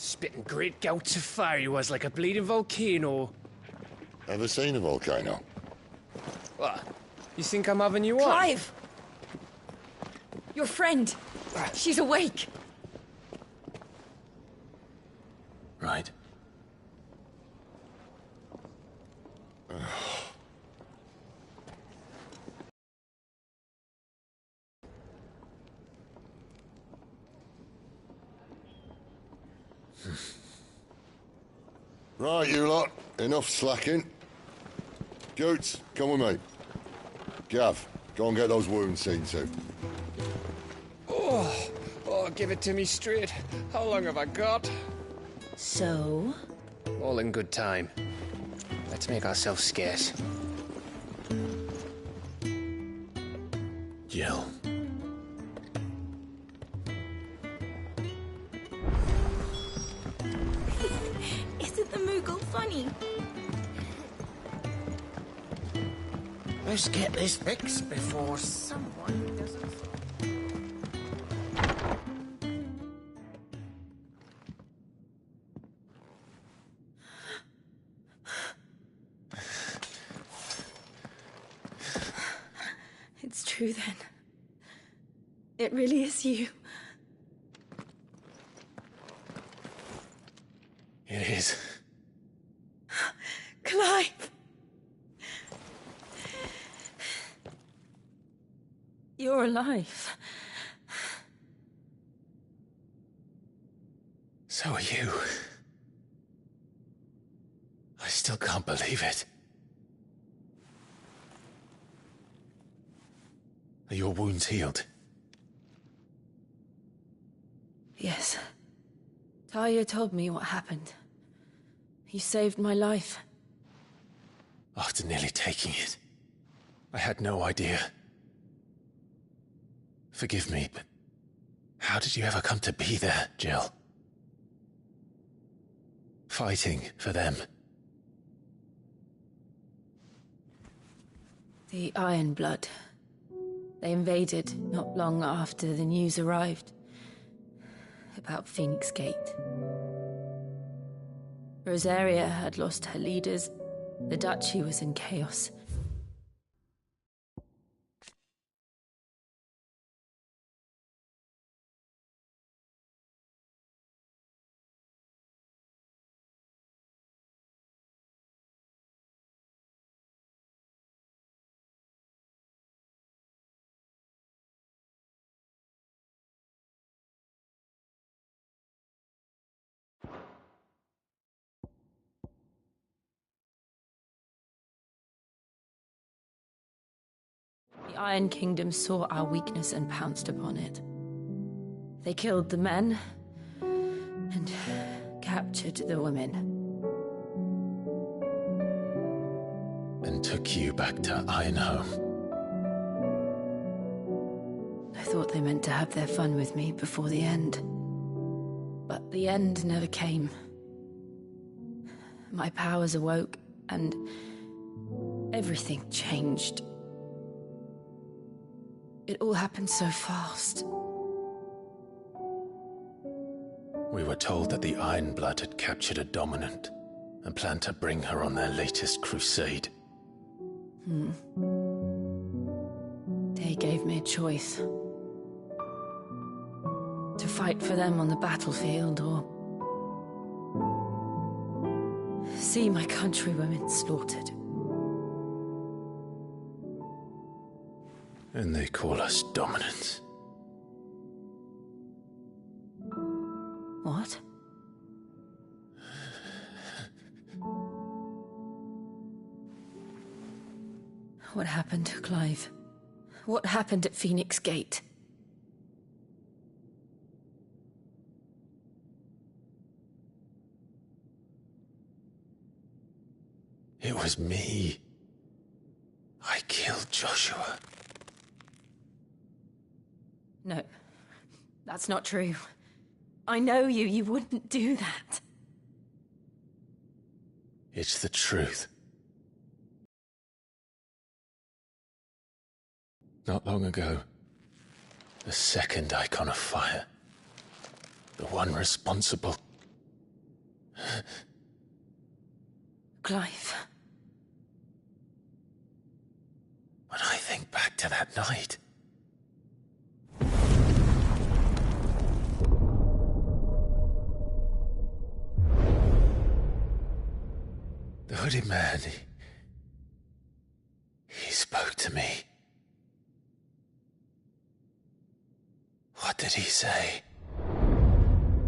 Spitting great gouts of fire he was, like a bleeding volcano. Ever seen a volcano? What? You think I'm having you on? Clive! Your friend. She's awake. Right. Right, you lot. Enough slacking. Goots, come with me. Gav, go and get those wounds seen to. Oh, give it to me straight. How long have I got? So? All in good time. Let's make ourselves scarce. Jill. Isn't the Moogle funny? Let's get this fixed before someone doesn't... It's true then. It really is you. It is. Clive! You're alive. So are you. I still can't believe it. Are your wounds healed? Yes. Talia told me what happened. You saved my life. After nearly taking it, I had no idea. Forgive me, but how did you ever come to be there, Jill? Fighting for them. The Iron Blood. They invaded not long after the news arrived about Phoenix Gate. Rosaria had lost her leaders. The Duchy was in chaos. The Iron Kingdom saw our weakness and pounced upon it. They killed the men and captured the women. And took you back to Ironhome. I thought they meant to have their fun with me before the end. But the end never came. My powers awoke, and everything changed. It all happened so fast. We were told that the Iron Blood had captured a dominant and planned to bring her on their latest crusade. They gave me a choice. To fight for them on the battlefield, or see my countrywomen slaughtered. And they call us dominants. What? What happened to Clive? What happened at Phoenix Gate? It was me. I killed Joshua. No, that's not true. I know you. You wouldn't do that. It's the truth. Not long ago, the second Icon of Fire, the one responsible, Clive. When I think back to that night... The hooded man, he spoke to me. What did he say?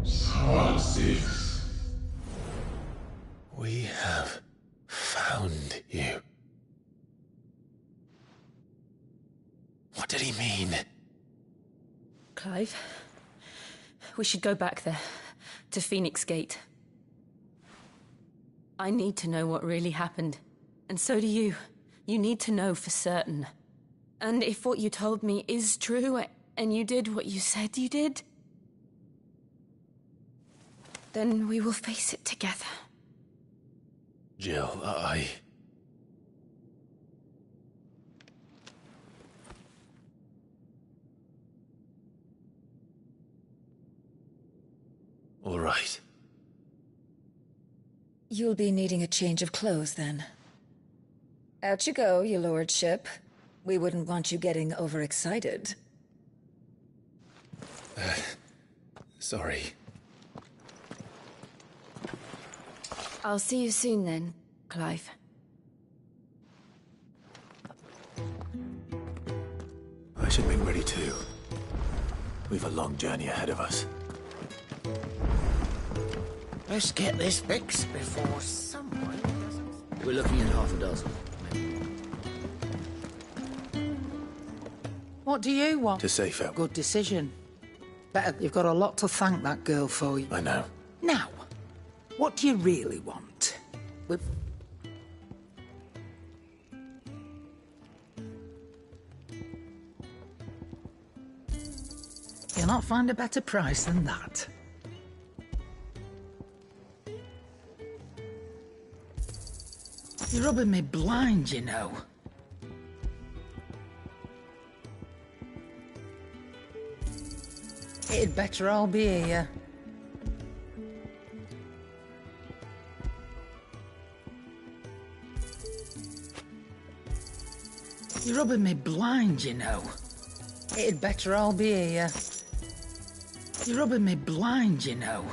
Squad 6. We have found you. What did he mean? Clive, we should go back there, to Phoenix Gate. I need to know what really happened. And so do you. You need to know for certain. And if what you told me is true, and you did what you said you did, then we will face it together. Jill, All right. You'll be needing a change of clothes, then. Out you go, your lordship. We wouldn't want you getting overexcited. Sorry. I'll see you soon then, Clive. I should be ready too. We've a long journey ahead of us. Let's get this fixed before someone doesn't... We're looking at half a dozen. What do you want? To say farewell. Good decision. Better, you've got a lot to thank that girl for. I know. Now, what do you really want? You'll not find a better price than that. You're rubbing me blind, you know. It'd better all be here. You're rubbing me blind, you know. It'd better all be here. You're rubbing me blind, you know.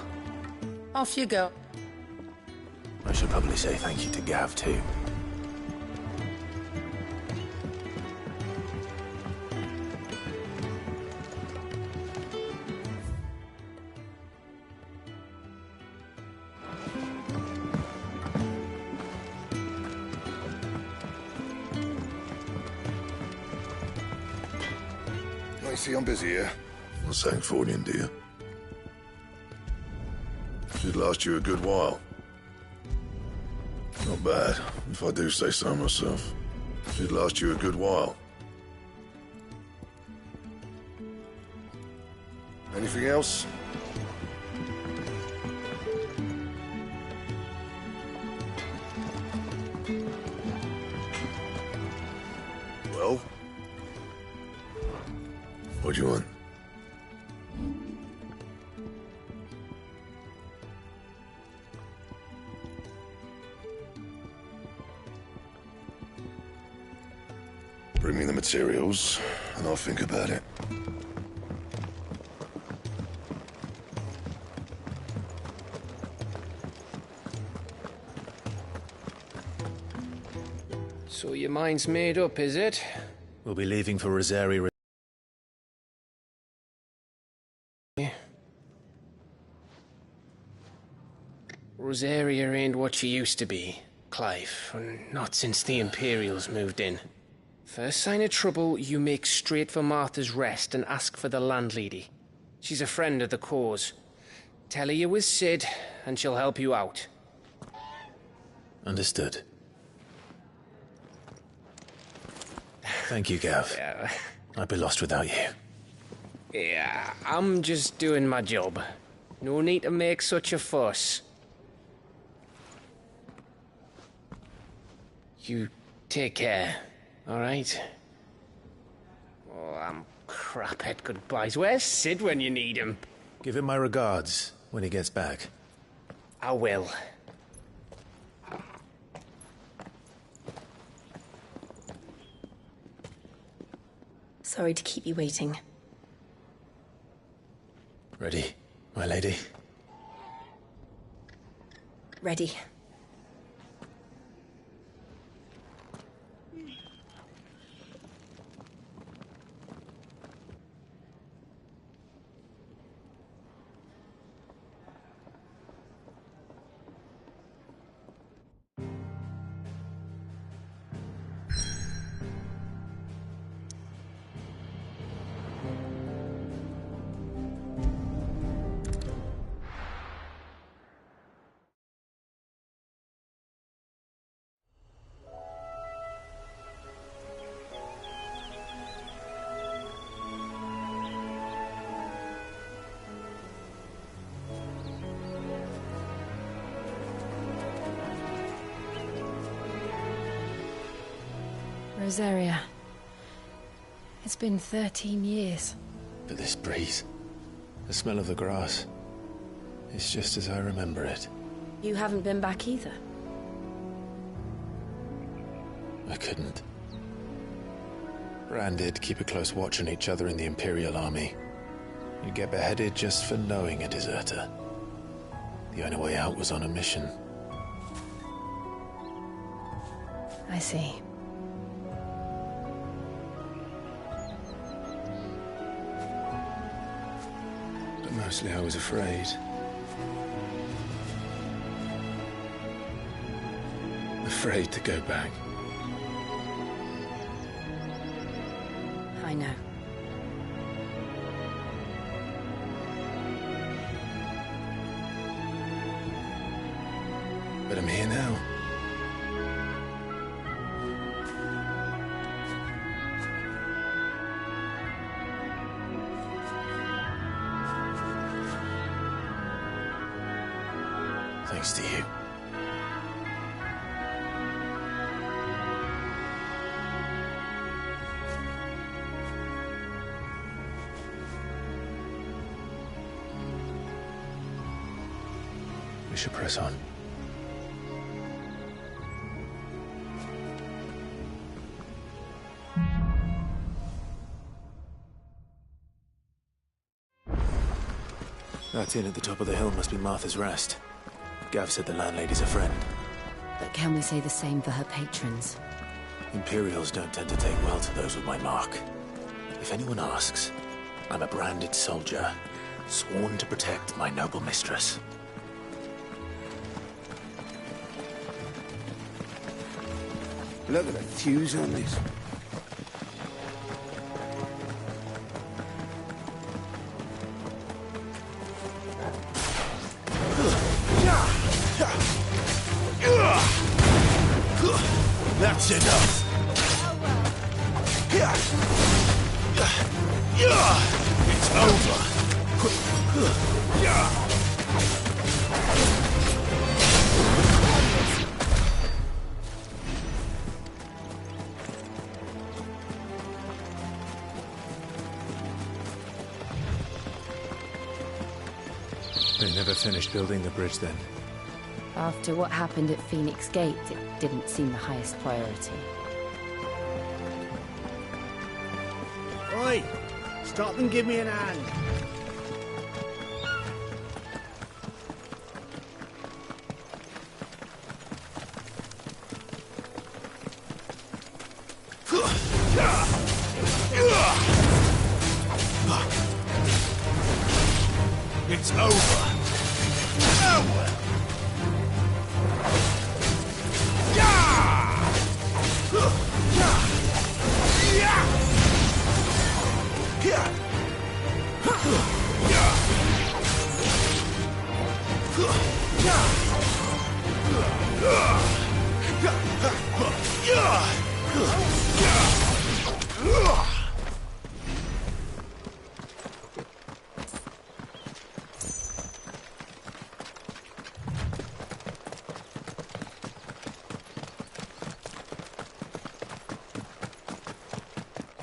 Off you go. I should probably say thank you to Gav, too. I see I'm busy here. Not saying Fordian, do you? Should last you a good while. Not bad, if I do say so myself. Should last you a good while. Anything else? Well? What do you want? Bring me the materials, and I'll think about it. So your mind's made up, is it? We'll be leaving for Rosaria. Rosaria ain't what she used to be, Clive, and not since the Imperials moved in. First sign of trouble, you make straight for Martha's Rest and ask for the landlady. She's a friend of the cause. Tell her you was Sid, and she'll help you out. Understood. Thank you, Gav. Yeah. I'd be lost without you. Yeah, I'm just doing my job. No need to make such a fuss. You take care, all right? Oh, I'm crap at goodbyes. Where's Sid when you need him? Give him my regards when he gets back. I will. Sorry to keep you waiting. Ready, my lady? Ready. Rosaria. It's been 13 years. But this breeze, the smell of the grass, it's just as I remember it. You haven't been back either. I couldn't. Rand did keep a close watch on each other in the Imperial Army. You'd get beheaded just for knowing a deserter. The only way out was on a mission. I see. But mostly I was afraid. Afraid to go back. I know. But I'm here now. Thanks to you. We should press on. That inn at the top of the hill must be Martha's Rest. Gav said the landlady's a friend. But can we say the same for her patrons? Imperials don't tend to take well to those with my mark. If anyone asks, I'm a branded soldier, sworn to protect my noble mistress. Look at the fuse on this. That's enough. It's over. They never finished building the bridge then. After what happened at Phoenix Gate, it didn't seem the highest priority. Oi! Stop and give me an hand. It's over.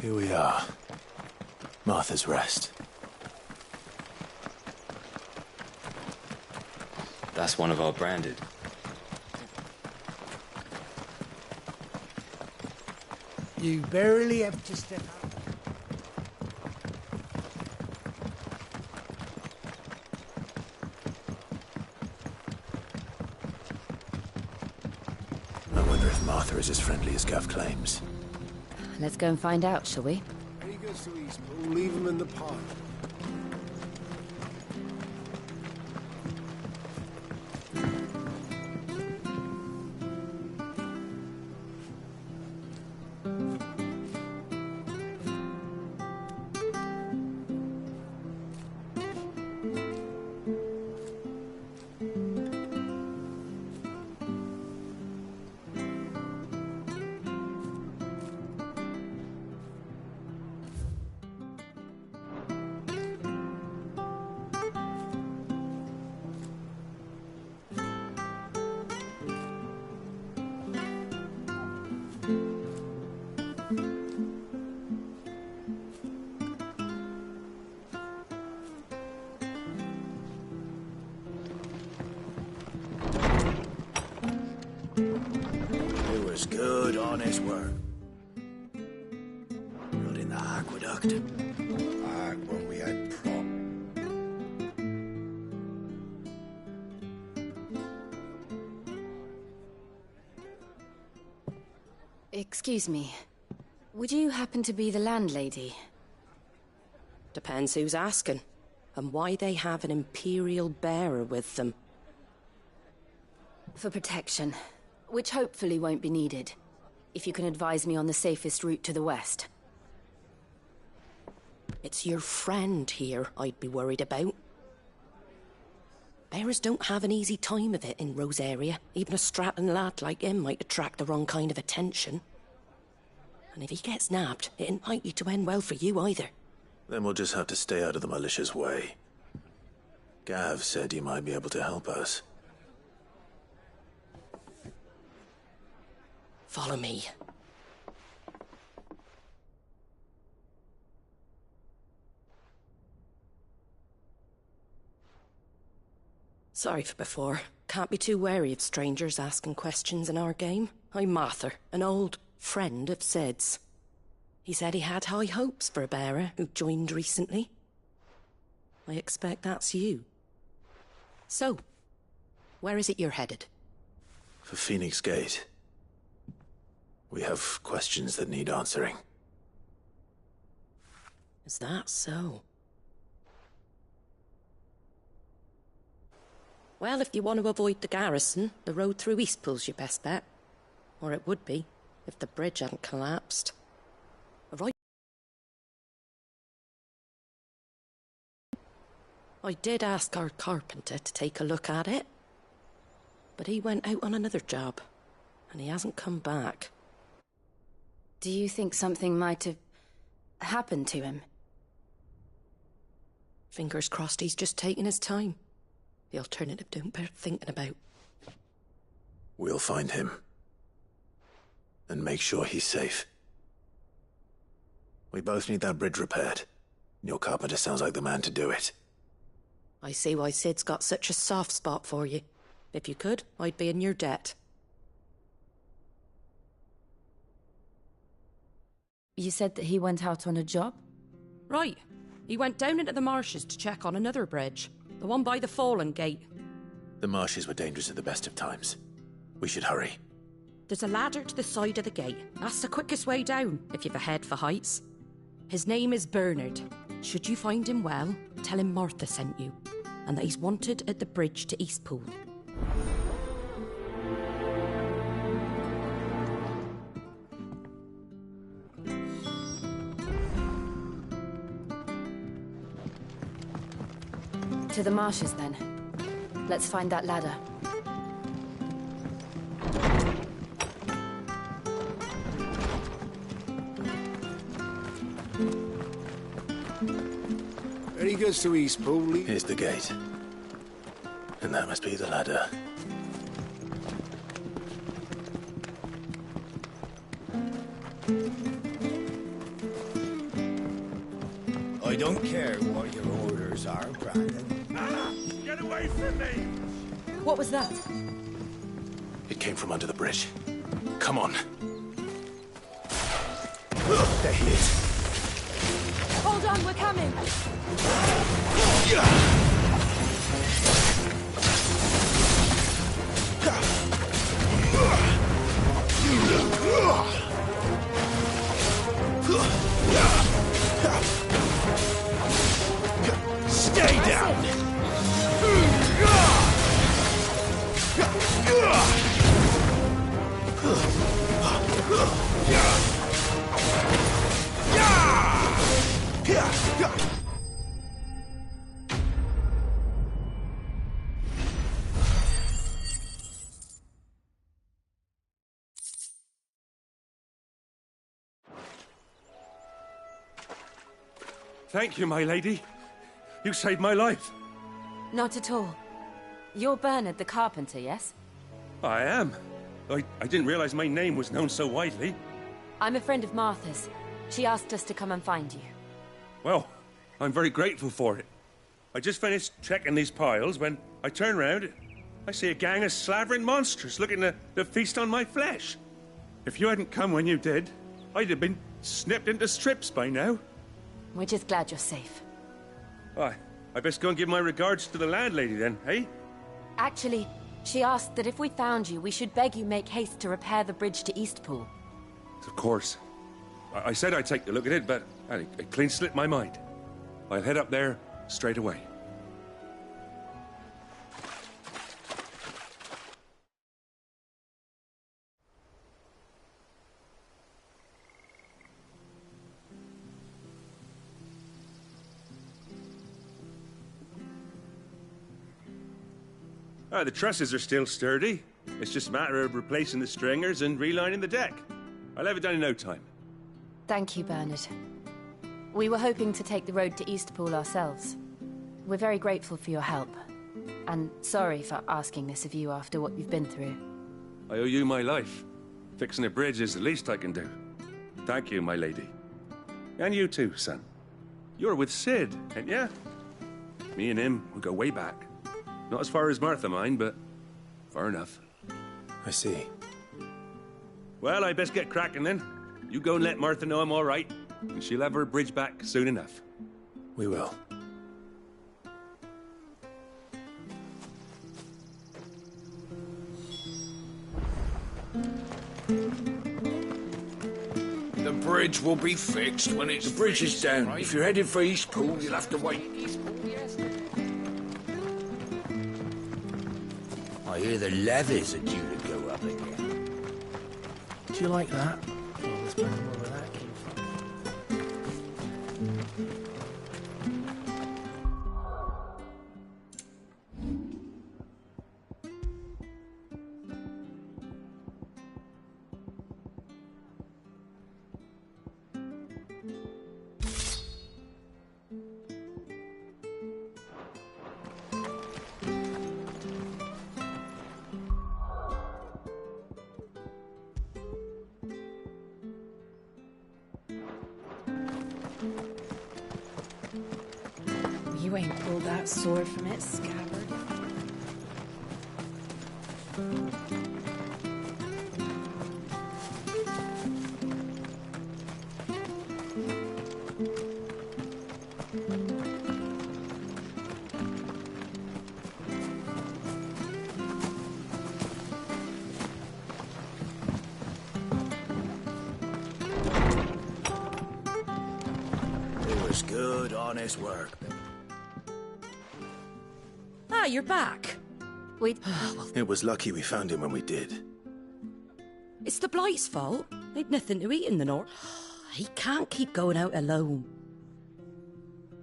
Here we are. Martha's Rest. That's one of our branded. You barely have to step out. I wonder if Martha is as friendly as Gav claims. Let's go and find out, shall we? When he goes to East Pool, leave him in the park. It was good, honest work. Building the aqueduct. Back when we had prop. Excuse me. Would you happen to be the landlady? Depends who's asking, and why they have an Imperial bearer with them. For protection, which hopefully won't be needed. If you can advise me on the safest route to the west. It's your friend here I'd be worried about. Bearers don't have an easy time of it in Rosaria. Even a Stratton lad like him might attract the wrong kind of attention. And if he gets nabbed, it ain't likely to end well for you either. Then we'll just have to stay out of the militia's way. Gav said you might be able to help us. Follow me. Sorry for before. Can't be too wary of strangers asking questions in our game. I'm Martha, an old friend of Sid's. He said he had high hopes for a bearer who joined recently. I expect that's you. So, where is it you're headed? For Phoenix Gate. We have questions that need answering. Is that so? Well, if you want to avoid the garrison, the road through Eastpool's your best bet. Or it would be, if the bridge hadn't collapsed. Right. I did ask our carpenter to take a look at it. But he went out on another job, and he hasn't come back. Do you think something might have happened to him? Fingers crossed he's just taking his time. The alternative don't bear thinking about. We'll find him. And make sure he's safe. We both need that bridge repaired. Your carpenter sounds like the man to do it. I see why Sid's got such a soft spot for you. If you could, I'd be in your debt. You said that he went out on a job? Right. He went down into the marshes to check on another bridge. The one by the Fallen Gate. The marshes were dangerous at the best of times. We should hurry. There's a ladder to the side of the gate. That's the quickest way down, if you've a head for heights. His name is Bernard. Should you find him well, tell him Martha sent you, and that he's wanted at the bridge to Eastpool. To the marshes, then. Let's find that ladder. When he goes to Eastpool, Here's the gate. And that must be the ladder. I don't care what your orders are, Brandon. Get away from me! What was that? It came from under the bridge. Come on. There he is. Hold on, we're coming! Stay down! Thank you, my lady. You saved my life. Not at all. You're Bernard the carpenter, yes? I am. I didn't realize my name was known so widely. I'm a friend of Martha's. She asked us to come and find you. Well, I'm very grateful for it. I just finished checking these piles when I turn round. I see a gang of slavering monsters looking to feast on my flesh. If you hadn't come when you did, I'd have been snipped into strips by now. We're just glad you're safe. Why, I best go and give my regards to the landlady then, eh? Actually, she asked that if we found you, we should beg you make haste to repair the bridge to Eastpool. Of course. I said I'd take a look at it, but it clean slipped my mind. I'll head up there straight away. The trusses are still sturdy. It's just a matter of replacing the stringers and relining the deck. I'll have it done in no time. Thank you, Bernard. We were hoping to take the road to Eastpool ourselves. We're very grateful for your help. And sorry for asking this of you after what you've been through. I owe you my life. Fixing a bridge is the least I can do. Thank you, my lady. And you too, son. You're with Sid, ain't ya? Me and him, we go way back. Not as far as Martha, mind, but far enough. I see. Well, I best get cracking then. You go and let Martha know I'm all right, and she'll have her bridge back soon enough. We will. The bridge will be fixed when it's... The bridge is down. Right? If you're headed for Eastpool, you'll have to wait. I hear the levies are due to go up again. Do you like that? You ain't pulled that sword from its scabbard. It was good, honest work. Ah, you're back. It was lucky we found him when we did. It's the Blight's fault. They'd nothing to eat in the north. He can't keep going out alone.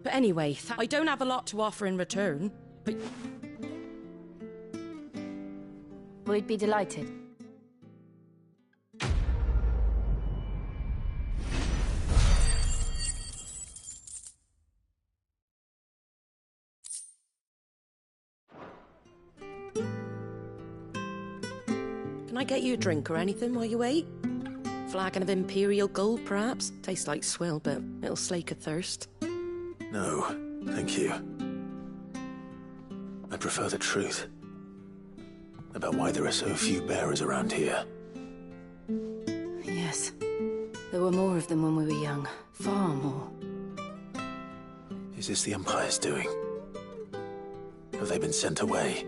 But anyway, I don't have a lot to offer in return, but... We'd be delighted. Can I get you a drink or anything while you wait? Flagon of Imperial Gold, perhaps? Tastes like swill, but it'll slake a thirst. No, thank you. I prefer the truth. about why there are so few bearers around here? Yes. There were more of them when we were young. Far more. Is this the Empire's doing? Have they been sent away?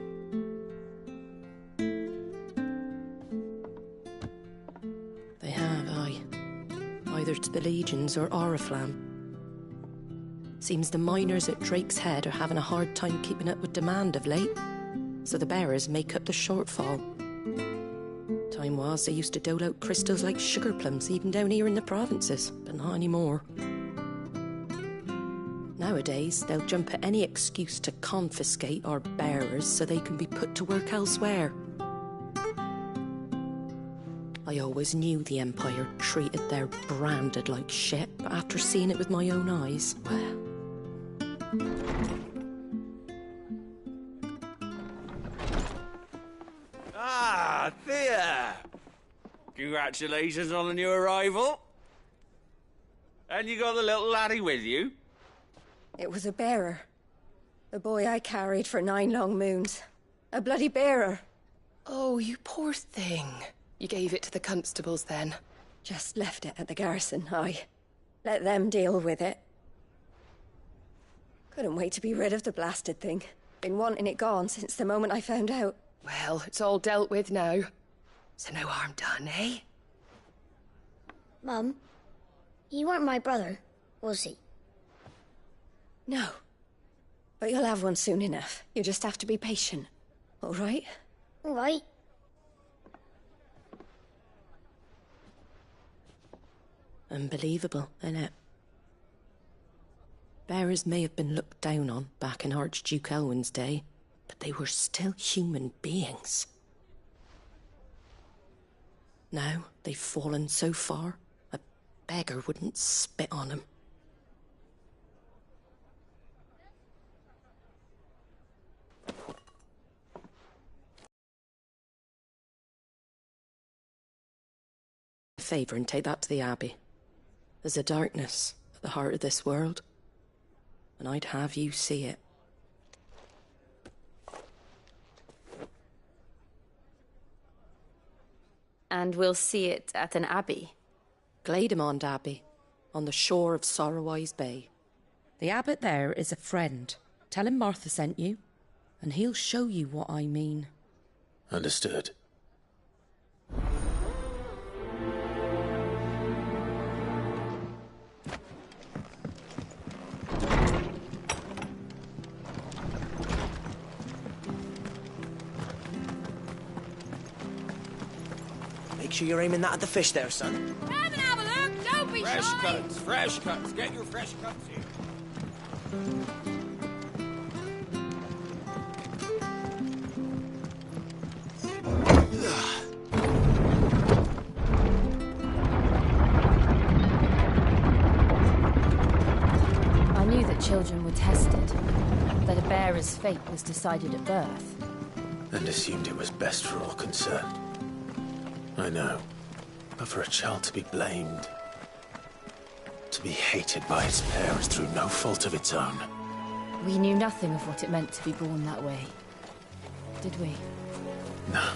They have, aye. Either to the Legions or Oriflamme. Seems the miners at Drake's Head are having a hard time keeping up with demand of late, so the bearers make up the shortfall. Time was they used to dole out crystals like sugar plums even down here in the provinces, but not anymore. Nowadays, they'll jump at any excuse to confiscate our bearers so they can be put to work elsewhere. I always knew the Empire treated their branded like shit, but after seeing it with my own eyes, well... Ah, Thea! Congratulations on the new arrival. And you got the little laddie with you? It was a bearer. The boy I carried for 9 long moons. A bloody bearer. Oh, you poor thing. You gave it to the constables then? Just left it at the garrison, aye. Let them deal with it. Couldn't wait to be rid of the blasted thing. Been wanting it gone since the moment I found out. Well, it's all dealt with now. So no harm done, eh? Mum, you weren't my brother, was he? No. But you'll have one soon enough. You just have to be patient. All right? All right. Unbelievable, innit? Bearers may have been looked down on back in Archduke Elwin's day, but they were still human beings. Now they've fallen so far, a beggar wouldn't spit on them. A favour and take that to the Abbey. There's a darkness at the heart of this world, and I'd have you see it. And we'll see it at an abbey? Glademond Abbey, on the shore of Sorrowwise Bay. The abbot there is a friend. Tell him Martha sent you, and he'll show you what I mean. Understood. Make sure you're aiming that at the fish there, son. Come and have a look, don't be Fresh shy! cuts, fresh cuts. Get your fresh cuts here. I knew that children were tested, that a bearer's fate was decided at birth. And assumed it was best for all concerned. I know. But for a child to be blamed, to be hated by its parents through no fault of its own. We knew nothing of what it meant to be born that way, did we? No.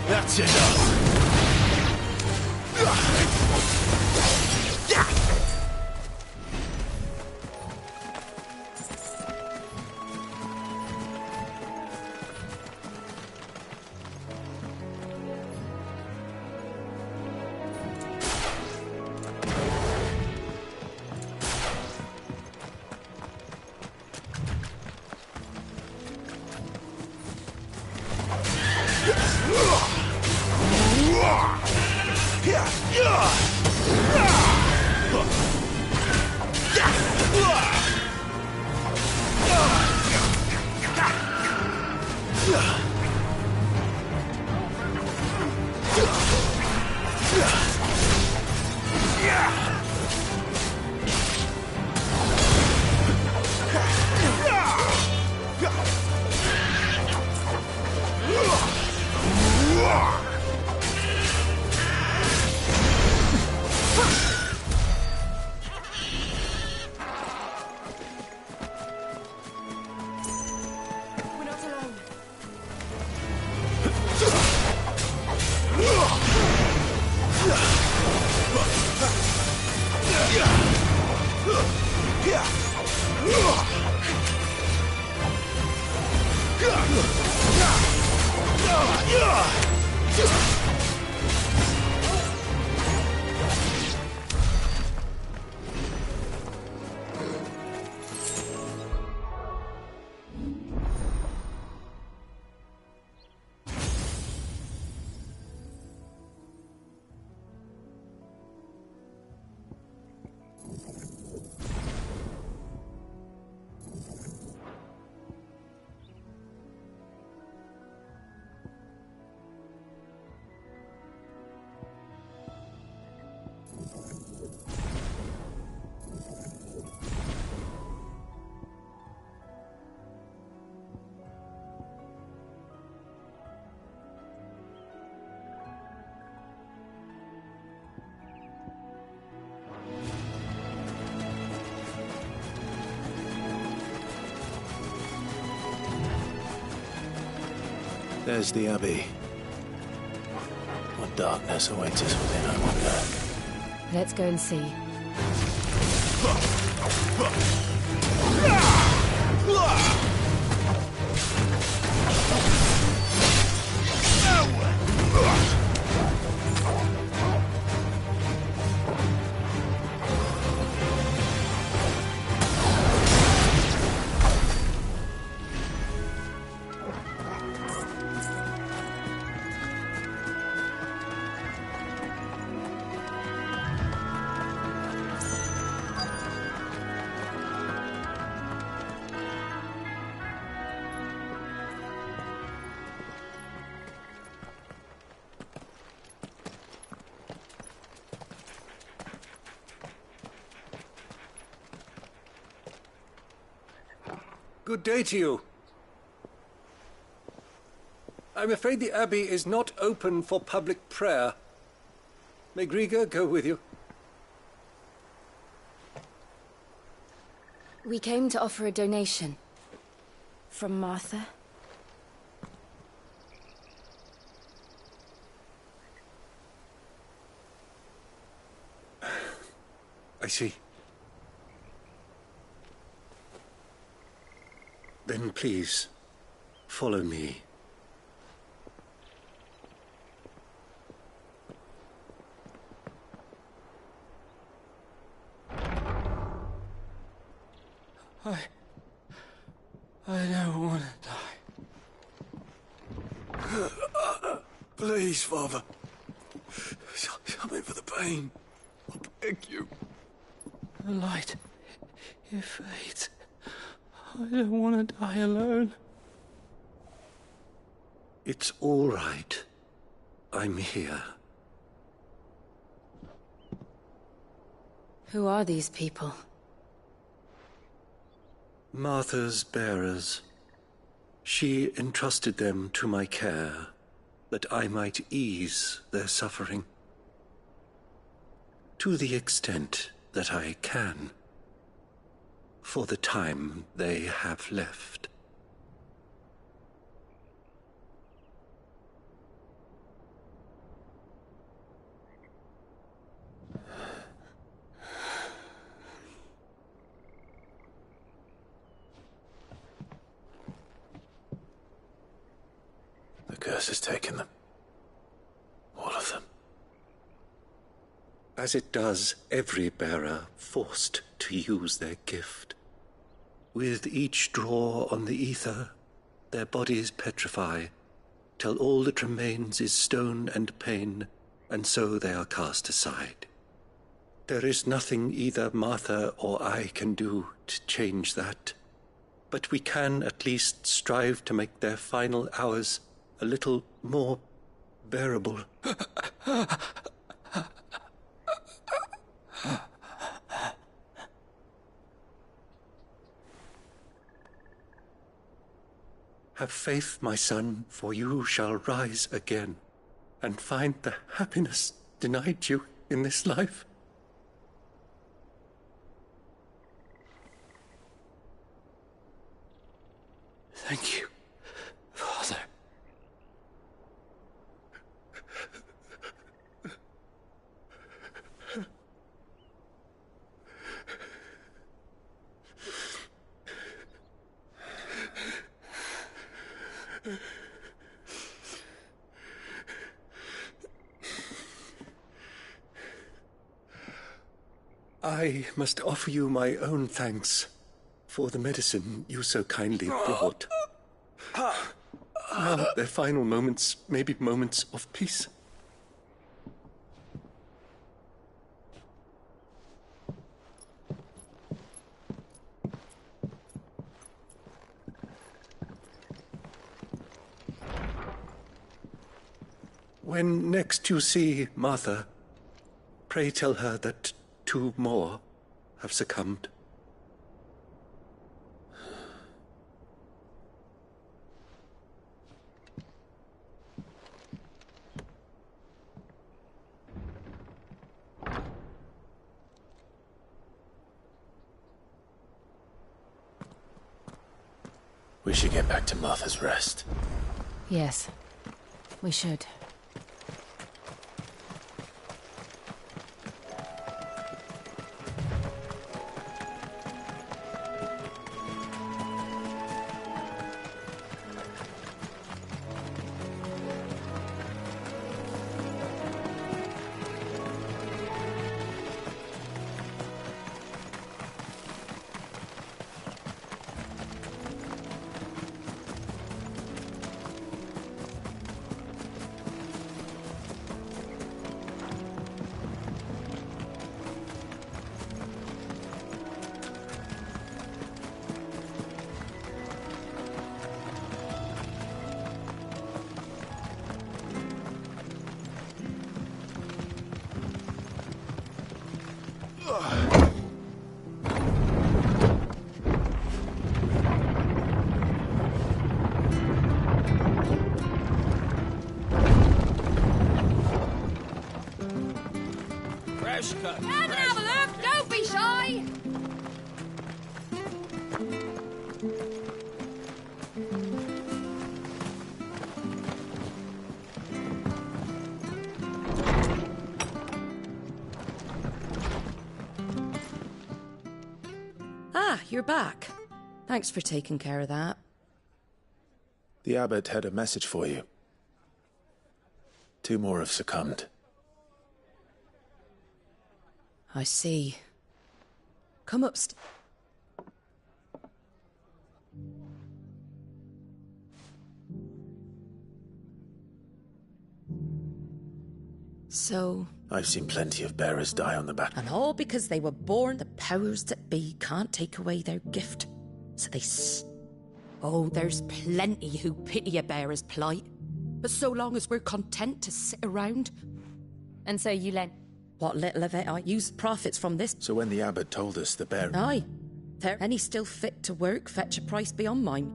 That's enough. Yeah! There's the Abbey. What darkness awaits us within, I wonder. Let's go and see. Good day to you. I'm afraid the Abbey is not open for public prayer. May Griga go with you? We came to offer a donation. From Martha. I see. Then please, follow me. I don't want to die. Please, Father. Something for the pain. I beg you. The light, it fades. I don't want to die alone. It's all right. I'm here. Who are these people? Martha's bearers. She entrusted them to my care, that I might ease their suffering. To the extent that I can. For the time they have left. The curse has taken them. All of them. As it does every bearer forced to use their gift. With each draw on the ether, their bodies petrify, till all that remains is stone and pain, and so they are cast aside. There is nothing either Martha or I can do to change that, but we can at least strive to make their final hours a little more bearable. Have faith, my son, for you shall rise again, and find the happiness denied you in this life. Thank you, Father. I must offer you my own thanks for the medicine you so kindly brought. Now, their final moments may be moments of peace. When next you see Martha, pray tell her that 2 more have succumbed. We should get back to Martha's Rest. Yes, we should. Fresh cut. Come and have a look, don't be shy. Ah, you're back. Thanks for taking care of that. The abbot had a message for you. 2 more have succumbed. I see. Come upstairs. So... I've seen plenty of bearers die on the battle. And all because they were born, the powers that be can't take away their gift. So they Oh, there's plenty who pity a bearer's plight. But so long as we're content to sit around... And so you lent... What little of it I used profits from this... So when the abbot told us the bearer... Aye. There any still fit to work fetch a price beyond mine.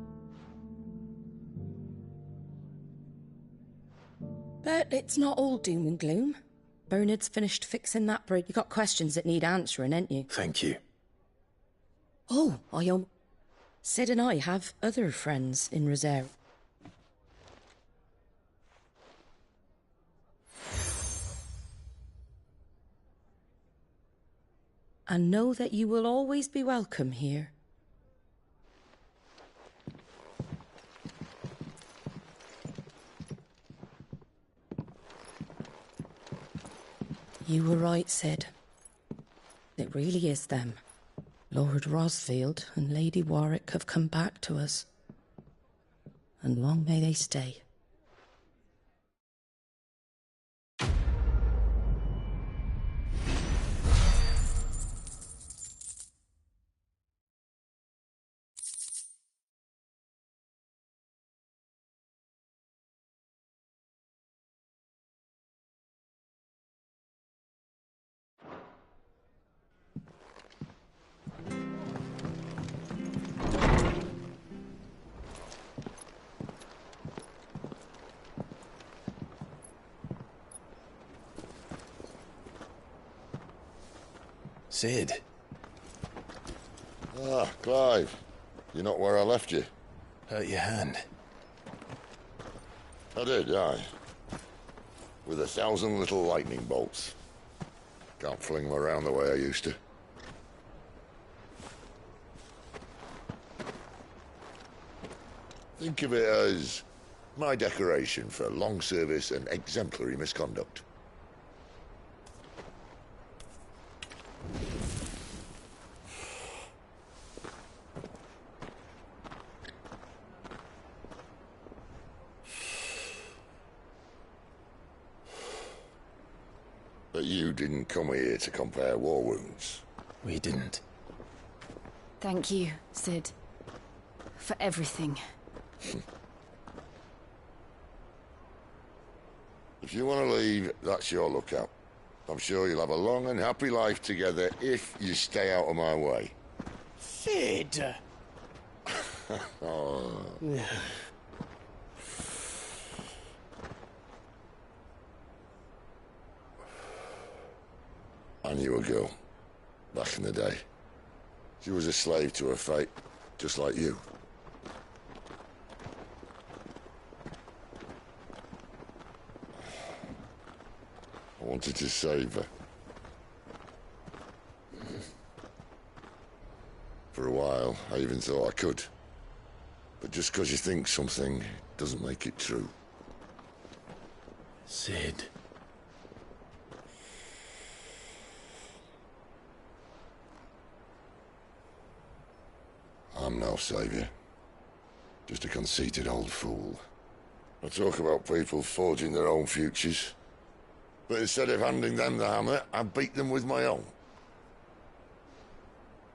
But it's not all doom and gloom. Bernard's finished fixing that bridge. You got questions that need answering, ain't you? Thank you. Oh, Sid and I have other friends in Rosaire. And know that you will always be welcome here. You were right, Sid. It really is them. Lord Rosfield and Lady Warwick have come back to us. And long may they stay. Sid. Ah, Clive. You're not where I left you. Hurt your hand. I did, aye. With 1,000 little lightning bolts. Can't fling them around the way I used to. Think of it as My decoration for long service and exemplary misconduct. But you didn't come here to compare war wounds. We didn't. Thank you, Sid. For everything. If you want to leave, that's your lookout. I'm sure you'll have a long and happy life together if you stay out of my way. Sid! Oh. I knew a girl, back in the day. She was a slave to her fate, just like you. I wanted to save her. For a while, I even thought I could. But just because you think something doesn't make it true. Sid. I'm no savior. Just a conceited old fool. I talk about people forging their own futures. But instead of handing them the hammer, I beat them with my own.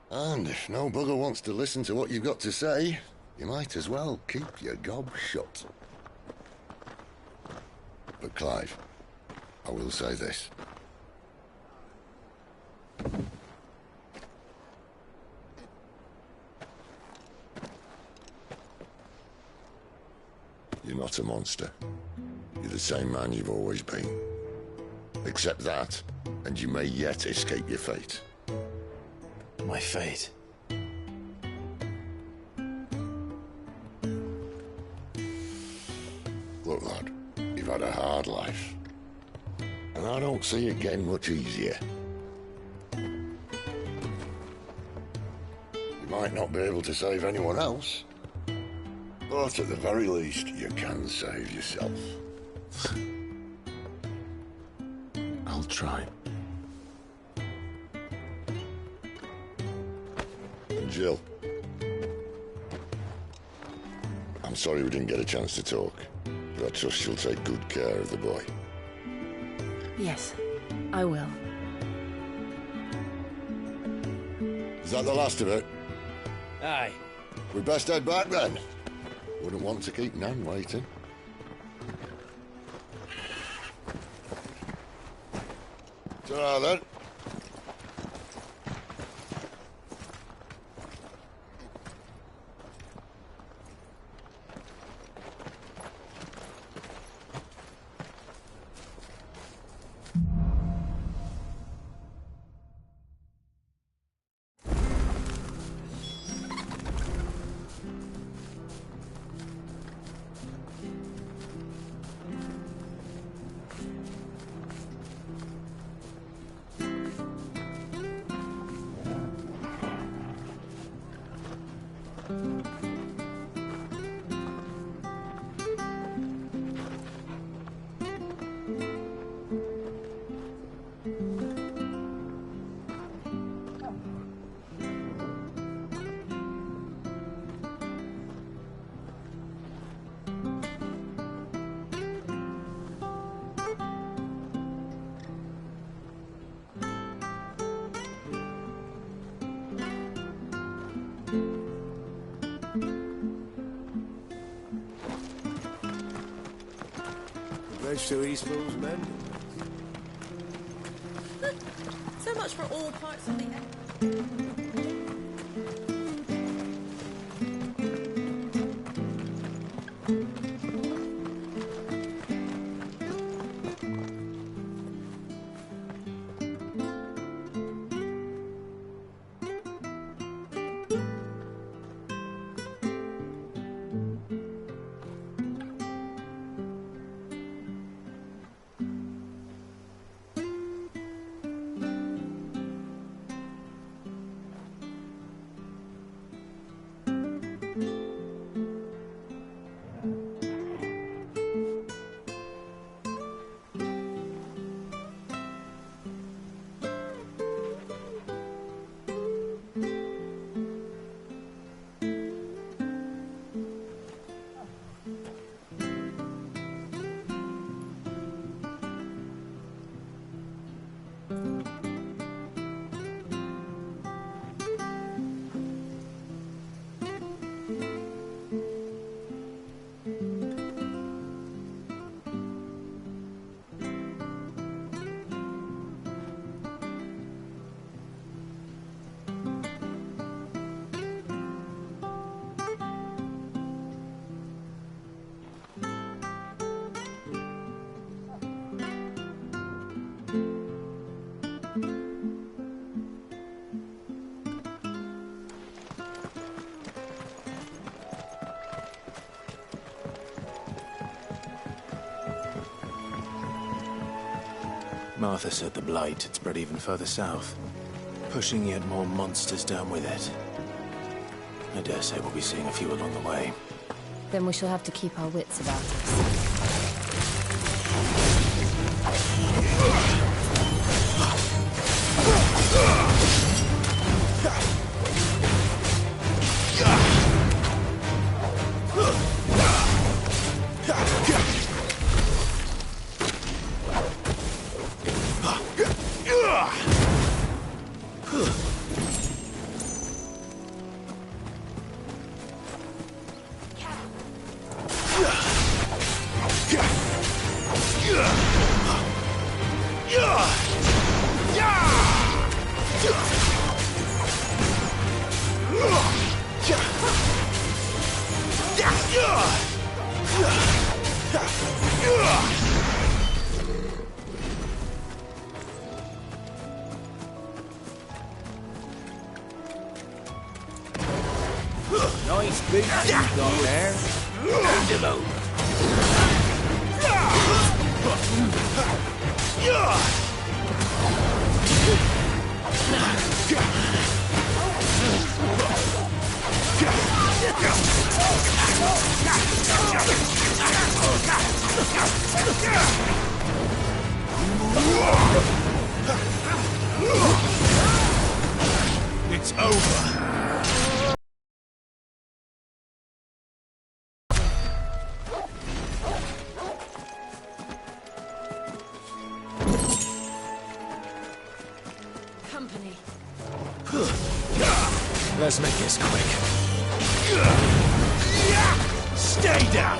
And if no bugger wants to listen to what you've got to say, you might as well keep your gob shut. But Clive, I will say this. You're not a monster. You're the same man you've always been. Accept that, and you may yet escape your fate. My fate? Look, lad, you've had a hard life. And I don't see it getting much easier. You might not be able to save anyone else, but at the very least, you can save yourself. I'll try. And Jill, I'm sorry we didn't get a chance to talk, but I trust she'll take good care of the boy. Yes, I will. Is that the last of it? Aye. We best head back then. Wouldn't want to keep Nan waiting. Ta-ra then. Pledge to Eastpool's men. So much for all parts of the... Martha said the Blight had spread even further south, pushing yet more monsters down with it. I dare say we'll be seeing a few along the way. Then we shall have to keep our wits about us. Nice big you've got there. Hand him over. It's over. Company. Let's make this quick. Stay down.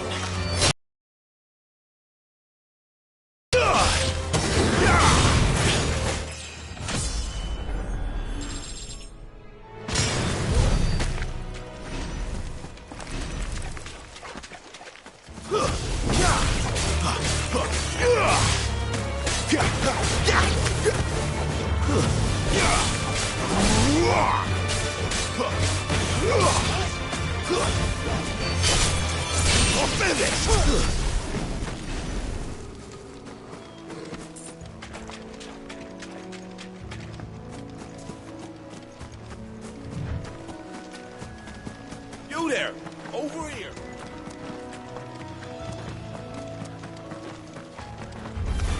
You there! Over here!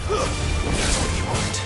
That's what you want.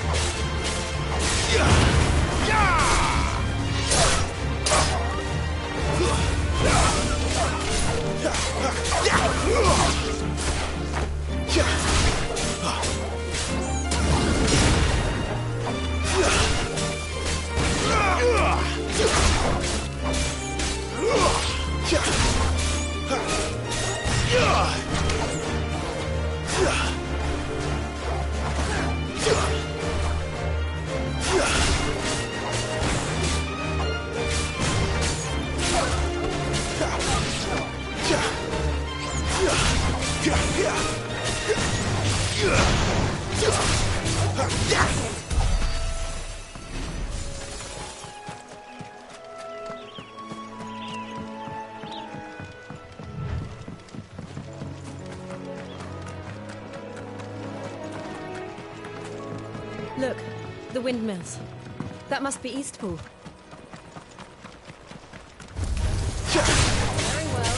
Look, the windmills. That must be Eastpool. Very well.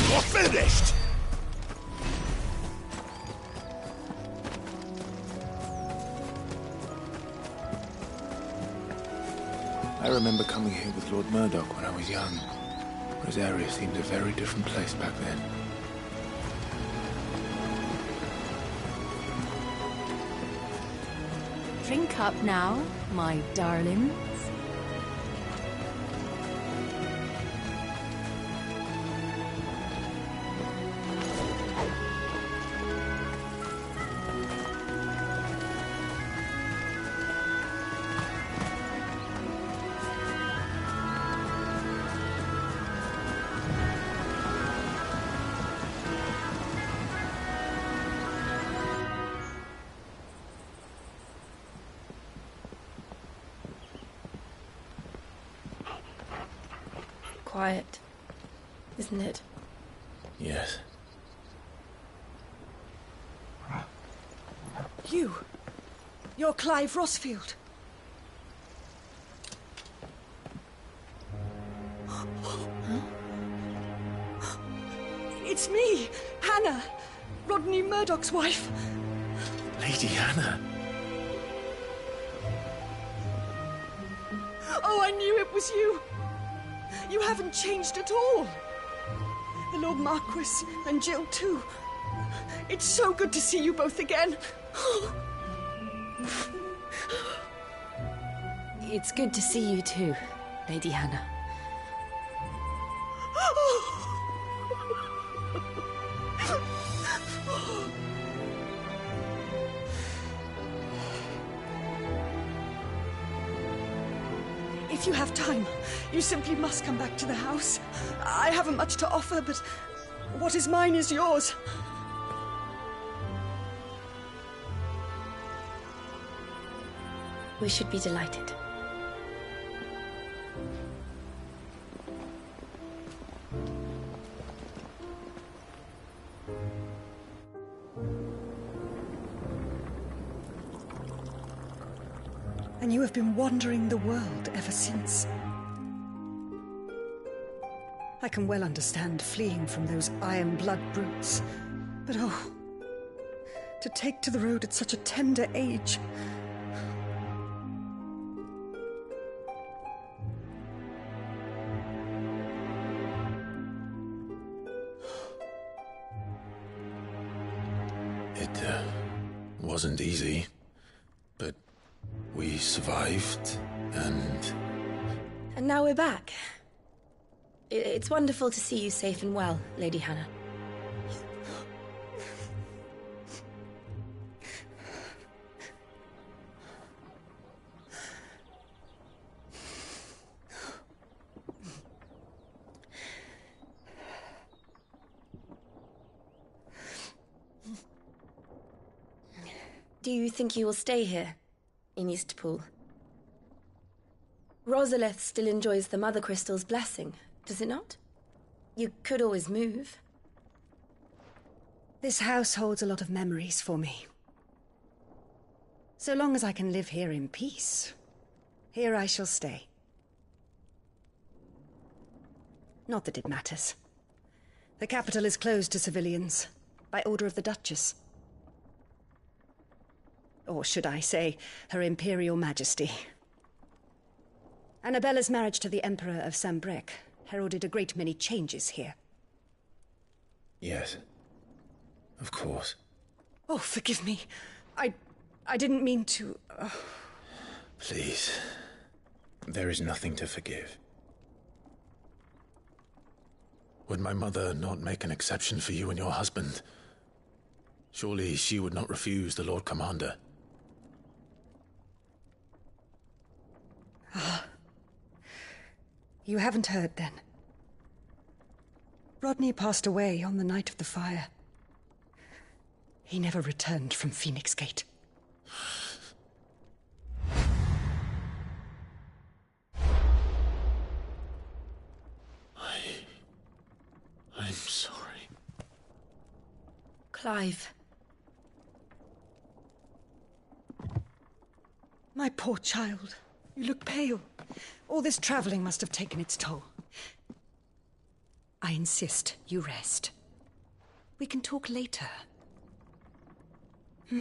You're finished! I remember coming here with Lord Murdoch when I was young. Rosaria seemed a very different place back then. Drink up now, my darlings. Quiet, isn't it? Yes. You're Clive Rossfield. It's me, Hannah, Rodney Murdoch's wife. Lady Hannah. Oh, I knew it was you. You haven't changed at all. The Lord Marquis and Jill too. It's so good to see you both again. It's good to see you too, Lady Hannah. If you have time, you simply must come back to the house. I haven't much to offer, but what is mine is yours. We should be delighted. And you have been wandering the world ever since. I can well understand fleeing from those iron blood brutes, but oh, to take to the road at such a tender age. It wasn't easy, but we survived, and now we're back. It's wonderful to see you safe and well, Lady Hannah. Do you think you will stay here, in Eastpool? Rosalith still enjoys the Mother Crystal's blessing, does it not? You could always move. This house holds a lot of memories for me. So long as I can live here in peace, here I shall stay. Not that it matters. The capital is closed to civilians, by order of the Duchess. Or should I say, Her Imperial Majesty. Annabella's marriage to the Emperor of Sambrec heralded a great many changes here. yes, of course. Oh, forgive me. I didn't mean to... Please, there is nothing to forgive. Would my mother not make an exception for you and your husband? Surely she would not refuse the Lord Commander. You haven't heard, then. Rodney passed away on the night of the fire. He never returned from Phoenix Gate. I'm sorry. Clive. My poor child. You look pale. All this traveling must have taken its toll. I insist you rest. We can talk later. Hmm?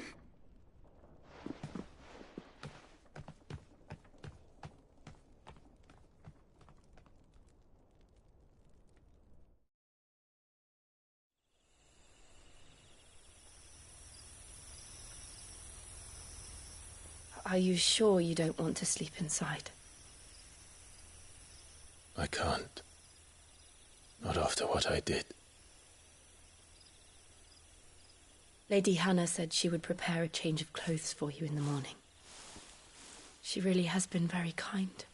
Are you sure you don't want to sleep inside? I can't. Not after what I did. Lady Hannah said she would prepare a change of clothes for you in the morning. She really has been very kind.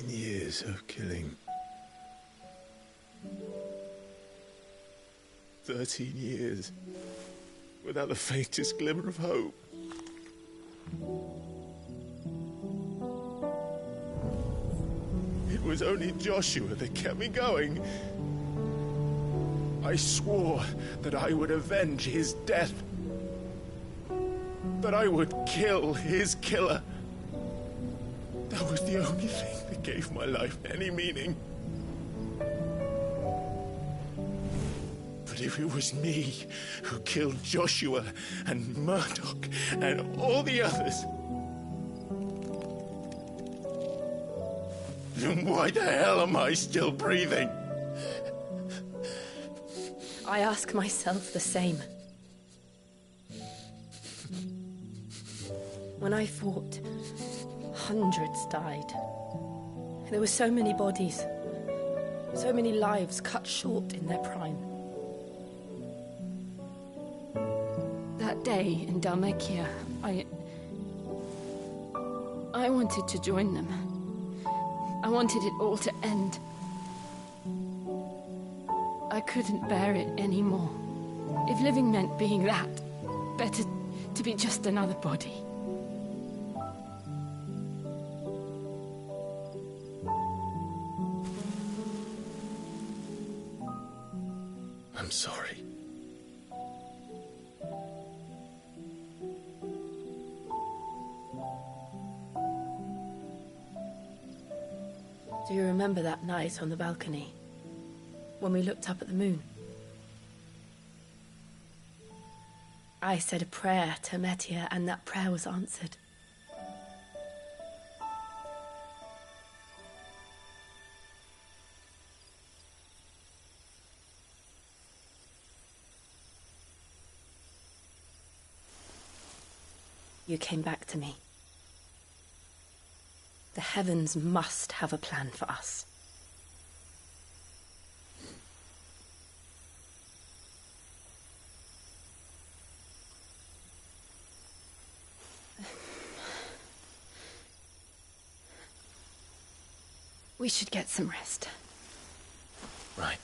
Years of killing. 13 years without the faintest glimmer of hope. It was only Joshua that kept me going. I swore that I would avenge his death. That I would kill his killer. That was the only thing that gave my life any meaning. But if it was me who killed Joshua and Murdoch and all the others, then why the hell am I still breathing? I ask myself the same. When I fought, hundreds died. There were so many bodies, so many lives cut short in their prime. That day in Dhalmekia, I wanted to join them. I wanted it all to end. I couldn't bear it anymore. If living meant being that, better to be just another body. I'm sorry. Do you remember that night on the balcony, when we looked up at the moon? I said a prayer to Metia, and that prayer was answered. You came back to me. The heavens must have a plan for us. We should get some rest. Right.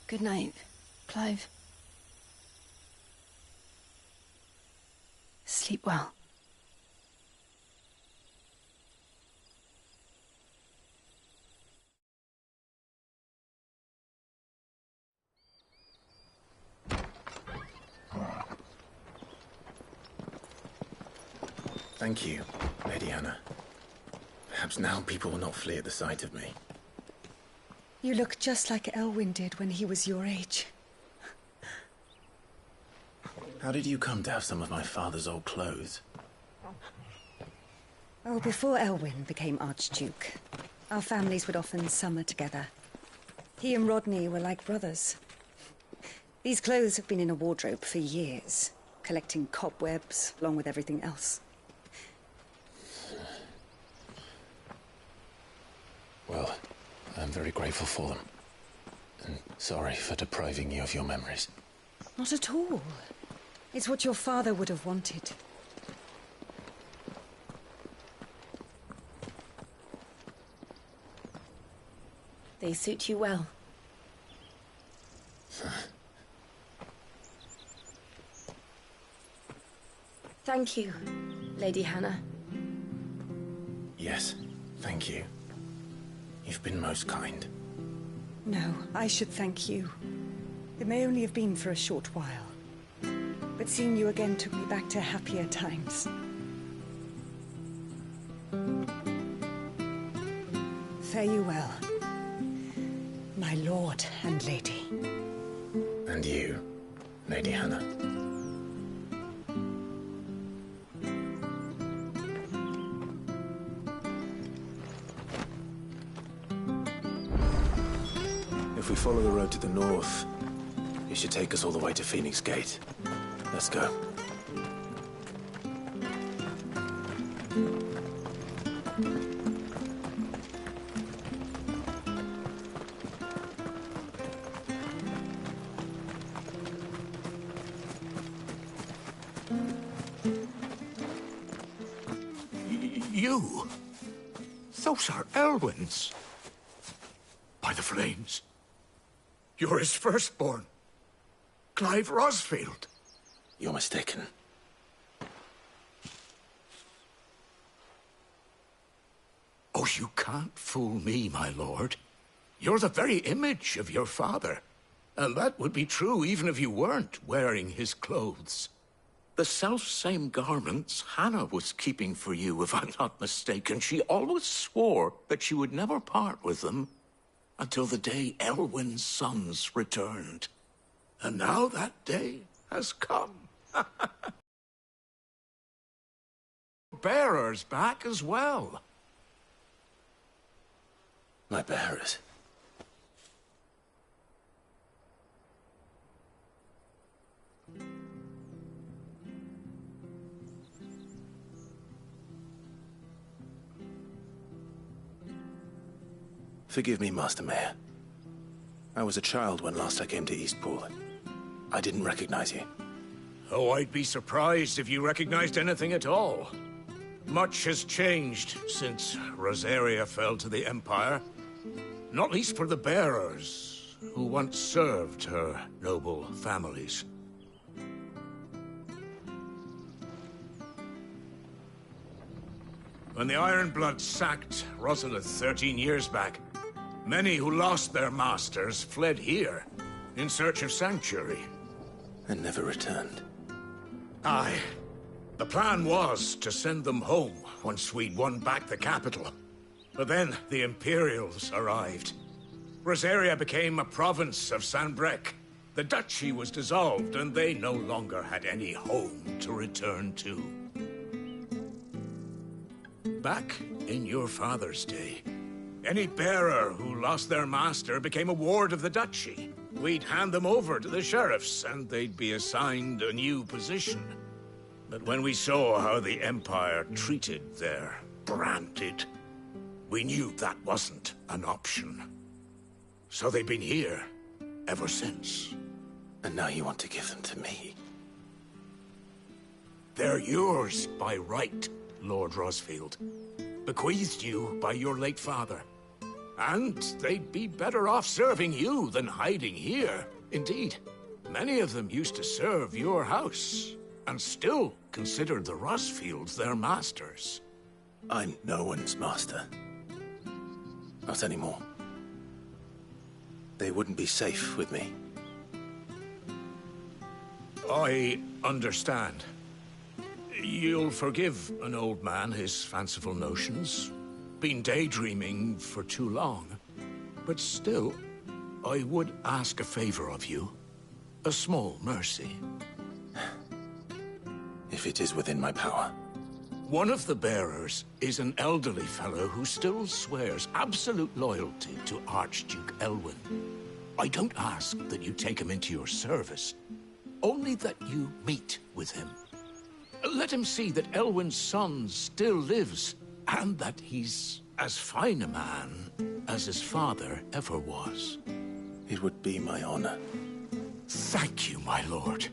Good night, Clive. Sleep well. Thank you, Lady Hannah. Perhaps now people will not flee at the sight of me. You look just like Elwyn did when he was your age. How did you come to have some of my father's old clothes? Oh, before Elwyn became Archduke, our families would often summer together. He and Rodney were like brothers. These clothes have been in a wardrobe for years, collecting cobwebs along with everything else. Well, I'm very grateful for them. And sorry for depriving you of your memories. Not at all. It's what your father would have wanted. They suit you well. Thank you, Lady Hannah. Yes, thank you. You've been most kind. No, I should thank you. It may only have been for a short while, but seeing you again took me back to happier times. Fare you well, my lord and lady. And you, Lady Hannah. If we follow the road to the north, it should take us all the way to Phoenix Gate. Let's go. You? Those are Elwyn's. By the flames. You're his firstborn. Clive Rosfield. You're mistaken. Oh, you can't fool me, my lord. You're the very image of your father. And that would be true even if you weren't wearing his clothes. The self-same garments Hannah was keeping for you, if I'm not mistaken. She always swore that she would never part with them until the day Elwyn's sons returned. And now that day has come. Bearer's back as well. My bearers. Forgive me, Master Mayor. I was a child when last I came to Eastpool. I didn't recognize you. Oh, I'd be surprised if you recognized anything at all. Much has changed since Rosaria fell to the Empire. Not least for the bearers, who once served her noble families. When the Ironbloods sacked Rosalith 13 years back, many who lost their masters fled here, in search of sanctuary. And never returned. Aye. The plan was to send them home once we'd won back the capital. But then the Imperials arrived. Rosaria became a province of Sanbreque. The duchy was dissolved, and they no longer had any home to return to. Back in your father's day, any bearer who lost their master became a ward of the duchy. We'd hand them over to the sheriffs, and they'd be assigned a new position. But when we saw how the Empire treated their branded, we knew that wasn't an option. So they've been here ever since. And now you want to give them to me? They're yours by right, Lord Rosfield. Bequeathed you by your late father. And they'd be better off serving you than hiding here. Indeed, many of them used to serve your house, and still considered the Rosfields their masters. I'm no one's master. Not anymore. They wouldn't be safe with me. I understand. You'll forgive an old man his fanciful notions. Been daydreaming for too long. But still, I would ask a favor of you. A small mercy. If it is within my power. One of the bearers is an elderly fellow who still swears absolute loyalty to Archduke Elwyn. I don't ask that you take him into your service, only that you meet with him. Let him see that Elwyn's son still lives, and that he's as fine a man as his father ever was. It would be my honor. Thank you, my lord.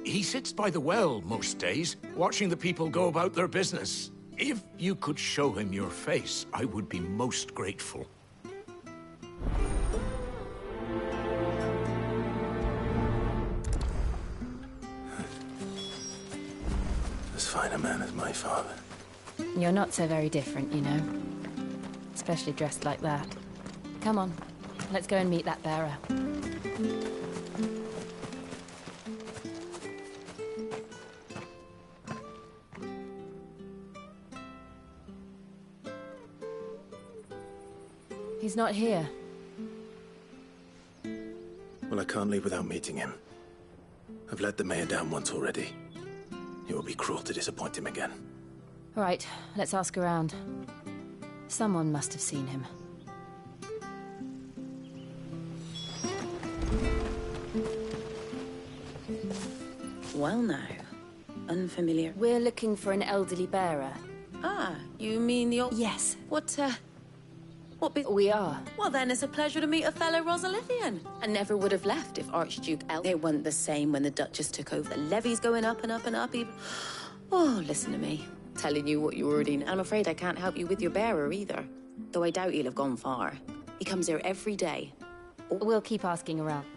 He sits by the well most days, watching the people go about their business. If you could show him your face, I would be most grateful. As fine a man as my father. You're not so very different, you know. Especially dressed like that. Come on, let's go and meet that bearer. He's not here. Well, I can't leave without meeting him. I've let the mayor down once already. It would be cruel to disappoint him again. All right, let's ask around. Someone must have seen him. Well now, unfamiliar. We're looking for an elderly bearer. Ah, you mean the old... Yes. What We are. Well then, it's a pleasure to meet a fellow Rosalithian. I never would have left if Archduke They weren't the same when the Duchess took over. The levy's going up and up and up even... Oh, listen to me. Telling you what you already know. I'm afraid I can't help you with your bearer either. Though I doubt he'll have gone far. He comes here every day. We'll keep asking around.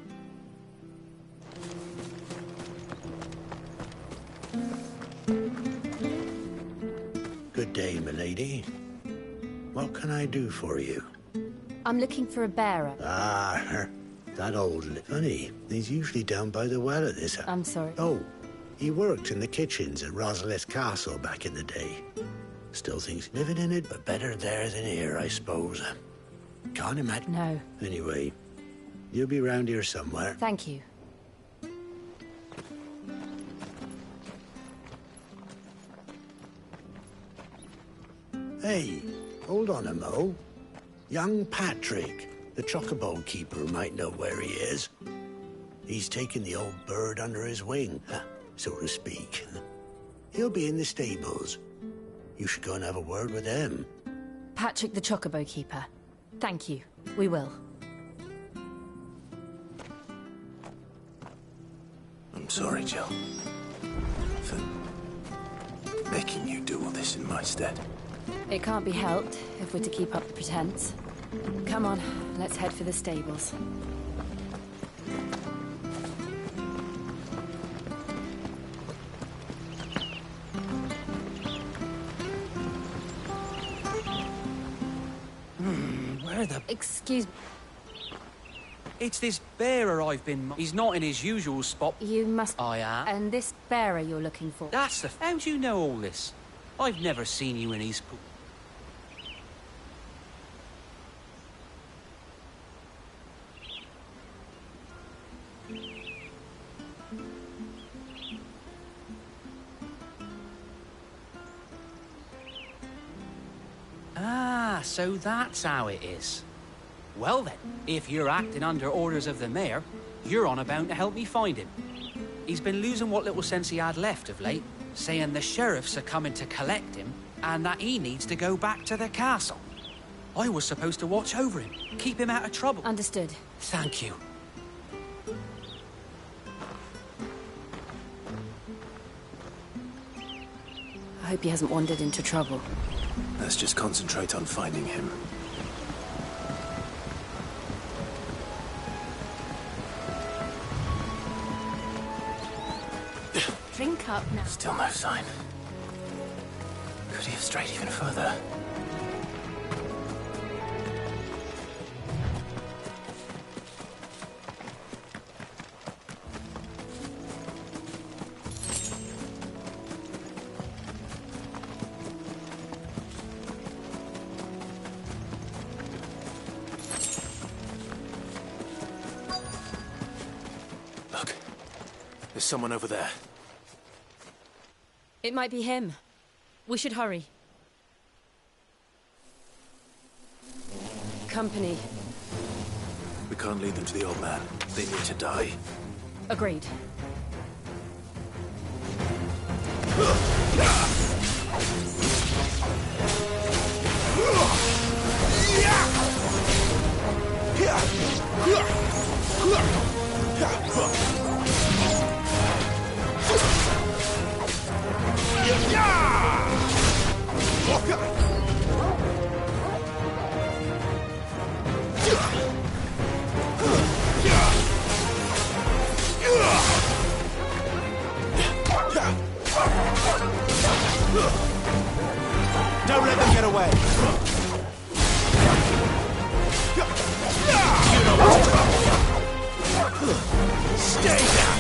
Good day, milady. What can I do for you? I'm looking for a bearer. Ah, that old... Funny, he's usually down by the well at this hour. I'm sorry. Oh, he worked in the kitchens at Rosalith Castle back in the day. Still thinks living in it, but better there than here, I suppose. Can't imagine. No. Anyway, you'll be round here somewhere. Thank you. Hey, hold on a mo. Young Patrick, the chocobo keeper, might know where he is. He's taken the old bird under his wing, so to speak. He'll be in the stables. You should go and have a word with him. Patrick the Chocobo Keeper. Thank you. We will. I'm sorry, Jill. For making you do all this in my stead. It can't be helped if we're to keep up the pretense. Come on, let's head for the stables. Where the... Excuse me. It's this bearer I've been... He's not in his usual spot. You must... I am. And this bearer you're looking for? That's the... How do you know all this? I've never seen you in Eastpool. Ah, so that's how it is. Well then, if you're acting under orders of the mayor, you're on about to help me find him. He's been losing what little sense he had left of late, saying the sheriffs are coming to collect him and that he needs to go back to the castle. I was supposed to watch over him, keep him out of trouble. Understood. Thank you. I hope he hasn't wandered into trouble. Let's just concentrate on finding him. Drink up now. Still no sign. Could he have strayed even further? Look, there's someone over there. It might be him. We should hurry. Company. We can't lead them to the old man. They need to die. Agreed. Don't let them get away. You know what's trouble. Stay down.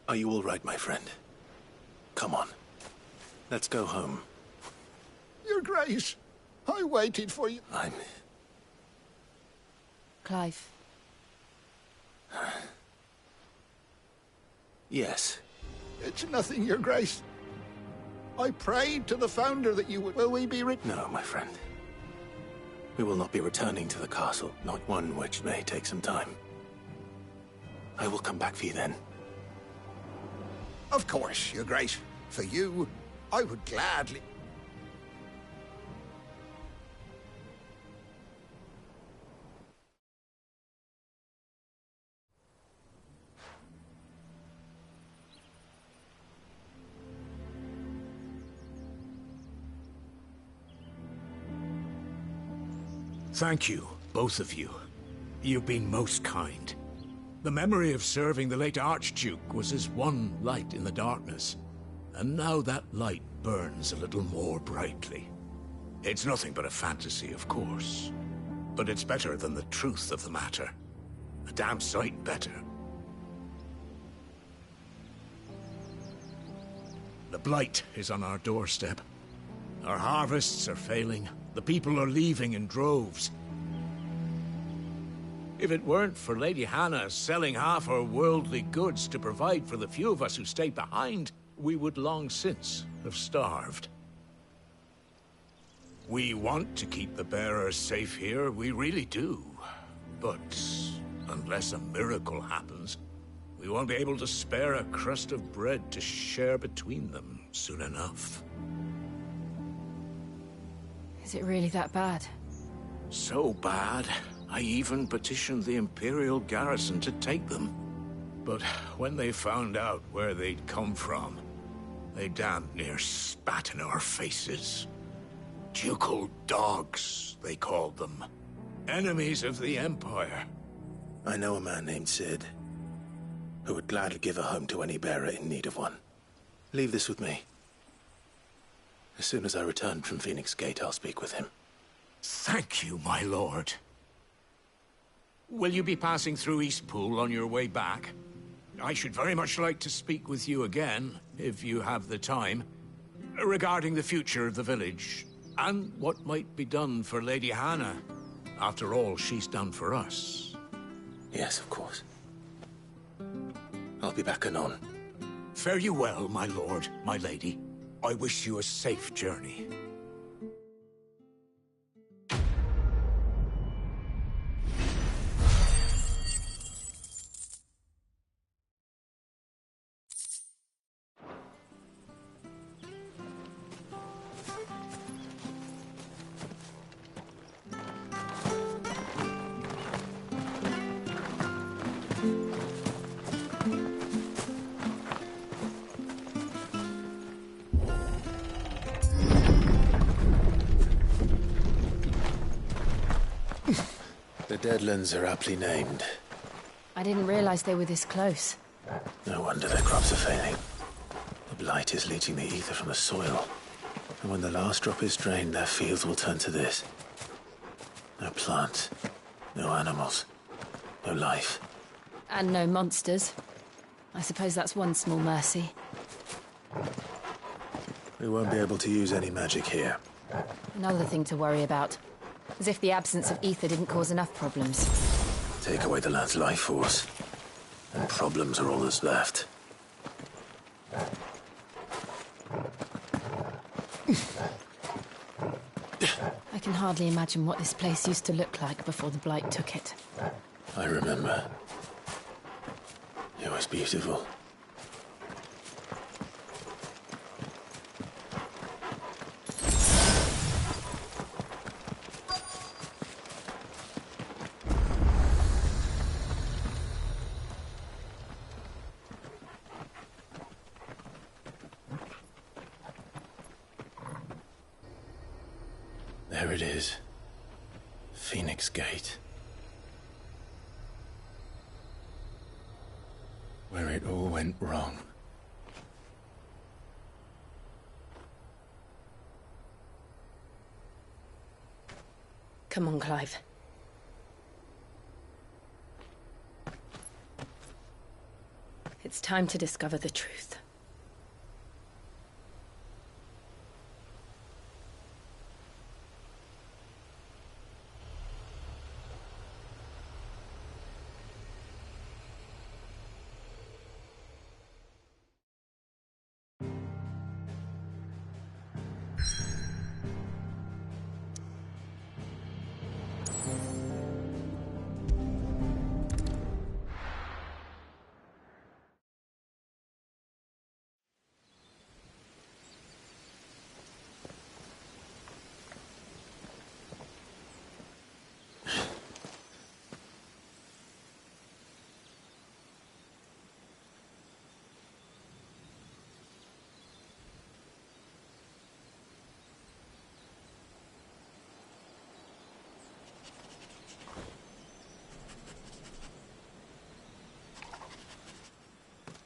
Are you all right, my friend? Come on. Let's go home. Your Grace, I waited for you. Clive. Yes. It's nothing, Your Grace. I prayed to the Founder that you would... Will we be No, my friend. We will not be returning to the castle, not one which may take some time. I will come back for you then. Of course, Your Grace. For you, I would gladly... Thank you, both of you. You've been most kind. The memory of serving the late Archduke was as one light in the darkness, and now that light burns a little more brightly. It's nothing but a fantasy, of course, but it's better than the truth of the matter. A damn sight better. The Blight is on our doorstep. Our harvests are failing. The people are leaving in droves. If it weren't for Lady Hannah selling half her worldly goods to provide for the few of us who stayed behind, we would long since have starved. We want to keep the bearers safe here, we really do. But unless a miracle happens, we won't be able to spare a crust of bread to share between them soon enough. Is it really that bad? So bad, I even petitioned the Imperial garrison to take them. But when they found out where they'd come from, they damn near spat in our faces. Ducal dogs, they called them. Enemies of the Empire. I know a man named Cid, who would gladly give a home to any bearer in need of one. Leave this with me. As soon as I return from Phoenix Gate, I'll speak with him. Thank you, my lord. Will you be passing through Eastpool on your way back? I should very much like to speak with you again, if you have the time, regarding the future of the village, and what might be done for Lady Hannah. After all, she's done for us. Yes, of course. I'll be back anon. Fare you well, my lord, my lady. I wish you a safe journey. The Deadlands are aptly named. I didn't realize they were this close. No wonder their crops are failing. The Blight is leaching the ether from the soil. And when the last drop is drained, their fields will turn to this. No plants, no animals, no life. And no monsters. I suppose that's one small mercy. We won't be able to use any magic here. Another thing to worry about. As if the absence of ether didn't cause enough problems. Take away the lad's life force, and problems are all that's left. I can hardly imagine what this place used to look like before the Blight took it. I remember. It was beautiful. There it is. Phoenix Gate. Where it all went wrong. Come on, Clive. It's time to discover the truth.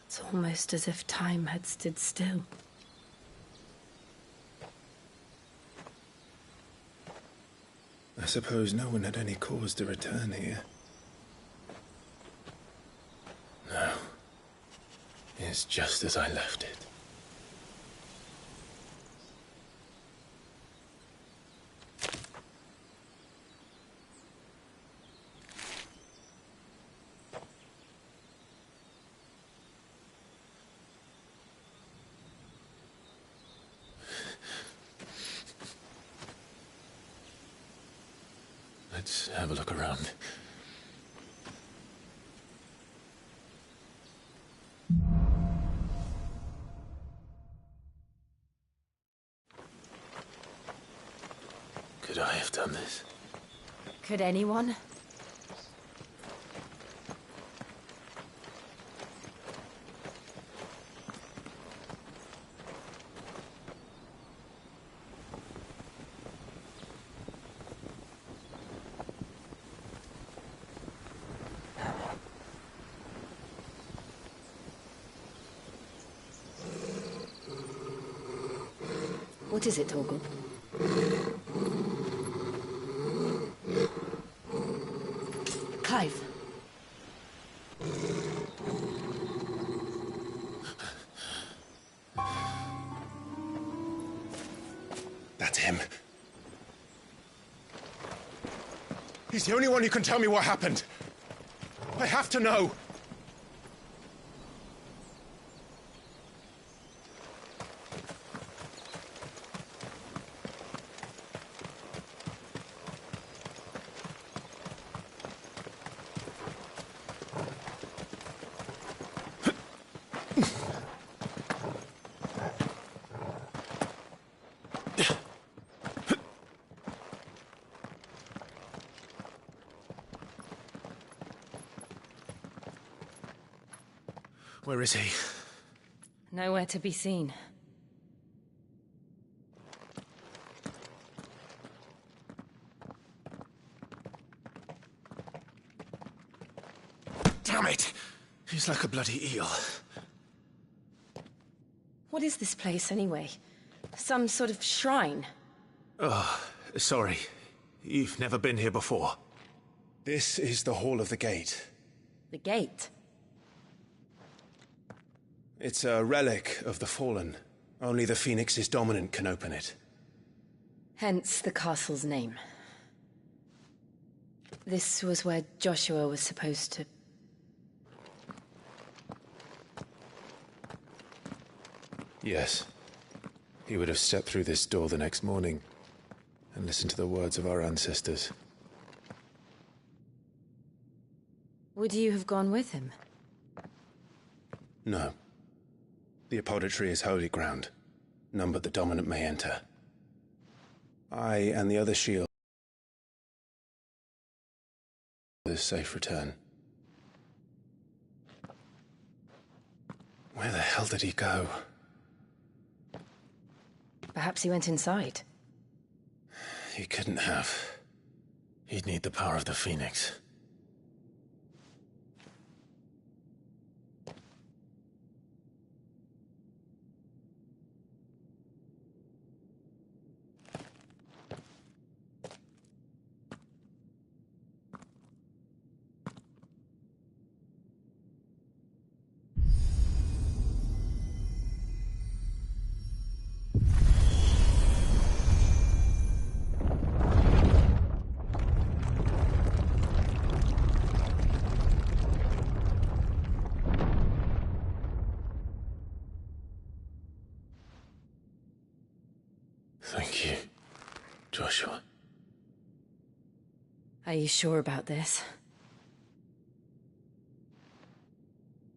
It's almost as if time had stood still. I suppose no one had any cause to return here. No. It's just as I left it. Let's have a look around. Could I have done this? Could anyone? What is it, Torgal? Clive. That's him. He's the only one who can tell me what happened. I have to know. Where is he? Nowhere to be seen. Damn it! He's like a bloody eel. What is this place, anyway? Some sort of shrine? Oh, sorry. You've never been here before. This is the Hall of the Gate. The gate? It's a relic of the Fallen. Only the Phoenix's dominant can open it. Hence the castle's name. This was where Joshua was supposed to... Yes. He would have stepped through this door the next morning and listened to the words of our ancestors. Would you have gone with him? No. The apodatory is holy ground. None but the dominant may enter. I and the other shield... ...a safe return. Where the hell did he go? Perhaps he went inside. He couldn't have. He'd need the power of the Phoenix. Are you sure about this?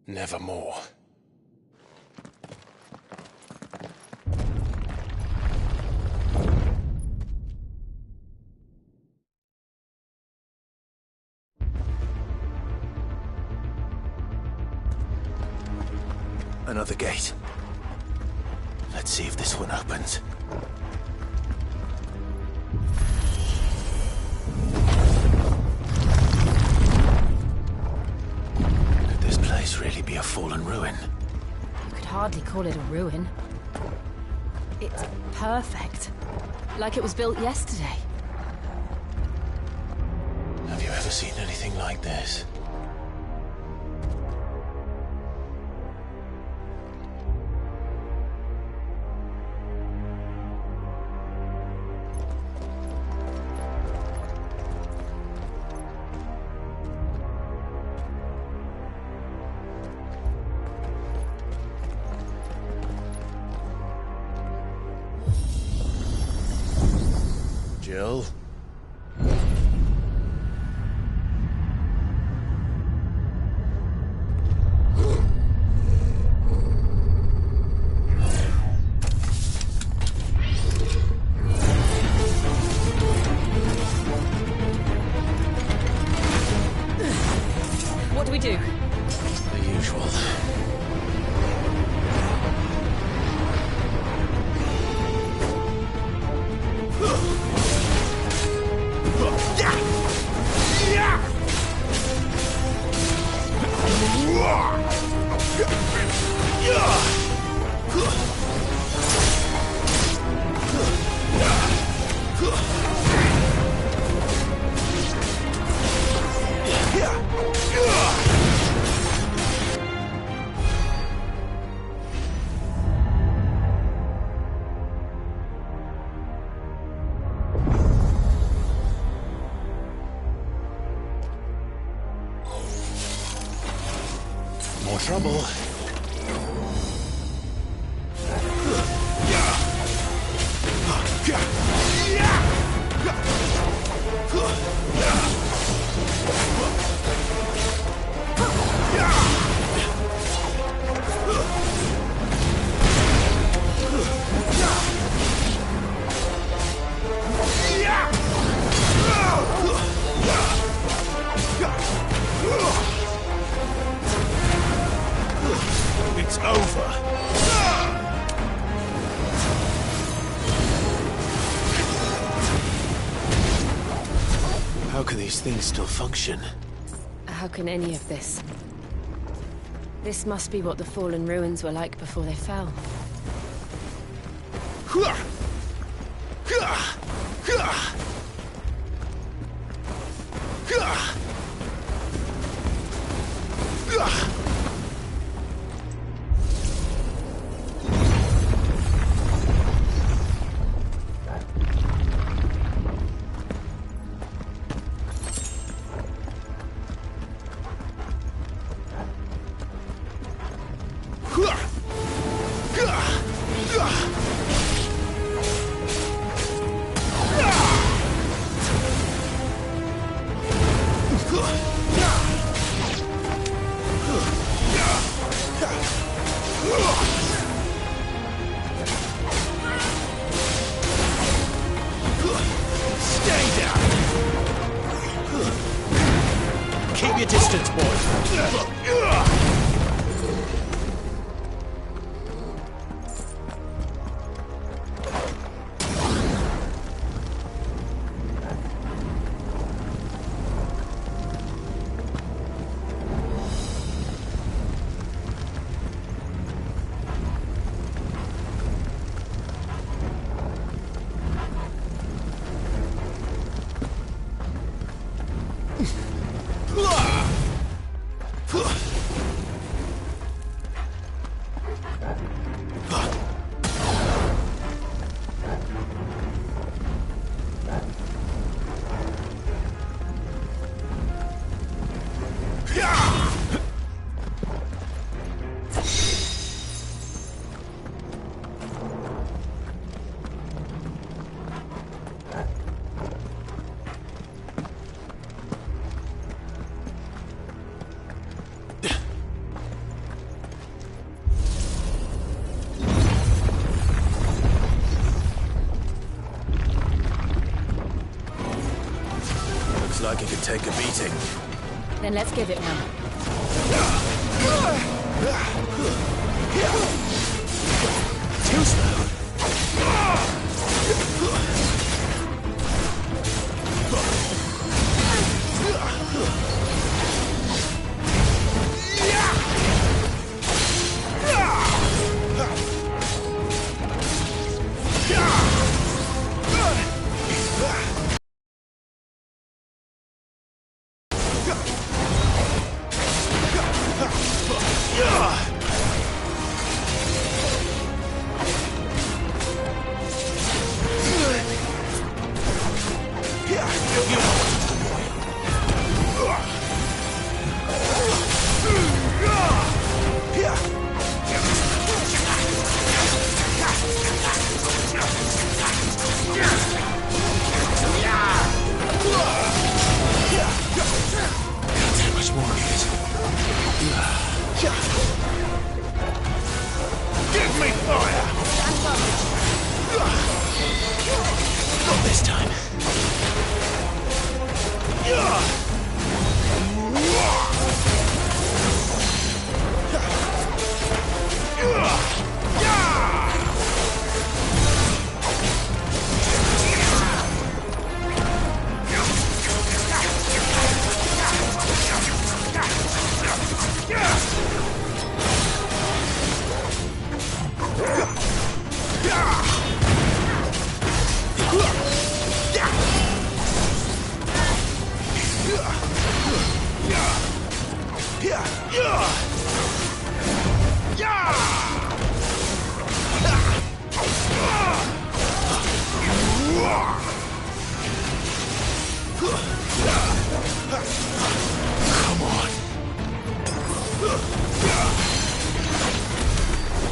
Nevermore. Another gate. Let's see if this one opens. Could this place really be a fallen ruin? You could hardly call it a ruin. It's perfect. Like it was built yesterday. Have you ever seen anything like this? Jill? What do we do? The usual. More trouble. It's over. How can these things still function? How can any of this? This must be what the fallen ruins were like before they fell. Stay down! Keep your distance, boy. Looks like it could take a beating. Then let's give it one. Too slow.